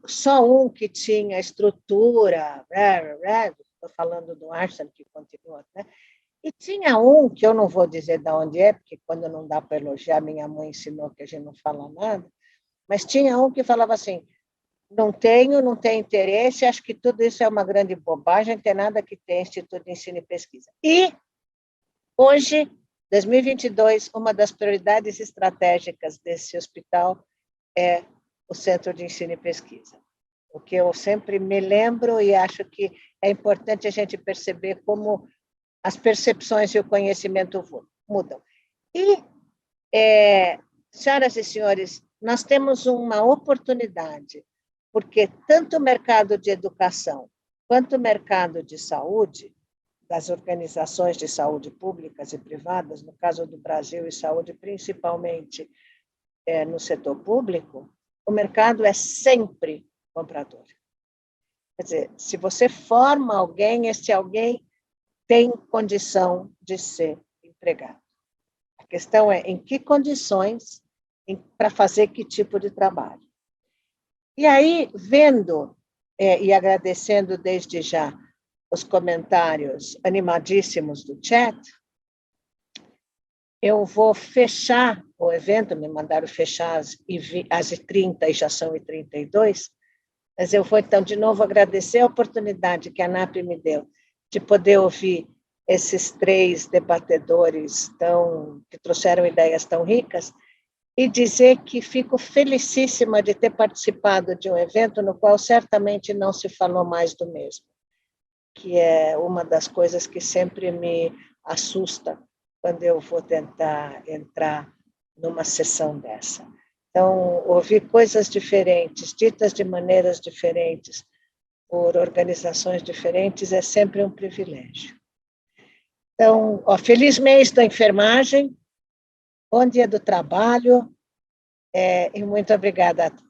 só um que tinha estrutura, estou falando do Arsenal, que continua, né? E tinha um, que eu não vou dizer de onde é, porque quando não dá para elogiar, minha mãe ensinou que a gente não fala nada, mas tinha um que falava assim, não tenho interesse, acho que tudo isso é uma grande bobagem, não tem nada que ter Instituto de Ensino e Pesquisa. E, hoje, 2022, uma das prioridades estratégicas desse hospital é o Centro de Ensino e Pesquisa. O que eu sempre me lembro e acho que é importante a gente perceber como as percepções e o conhecimento mudam. E, senhoras e senhores, nós temos uma oportunidade, porque tanto o mercado de educação quanto o mercado de saúde, das organizações de saúde públicas e privadas, no caso do Brasil e saúde principalmente no setor público, o mercado é sempre comprador. Quer dizer, se você forma alguém, esse alguém tem condição de ser empregado. A questão é em que condições, para fazer que tipo de trabalho. E aí, vendo e agradecendo desde já os comentários animadíssimos do chat, eu vou fechar o evento, me mandaram fechar às h30 e já são h32, mas eu vou, então, de novo agradecer a oportunidade que a ANAP me deu de poder ouvir esses três debatedores que trouxeram ideias tão ricas, e dizer que fico felicíssima de ter participado de um evento no qual certamente não se falou mais do mesmo, que é uma das coisas que sempre me assusta quando eu vou tentar entrar numa sessão dessa. Então, ouvir coisas diferentes, ditas de maneiras diferentes, por organizações diferentes, é sempre um privilégio. Então, feliz mês da enfermagem, bom dia do trabalho, e muito obrigada a todos.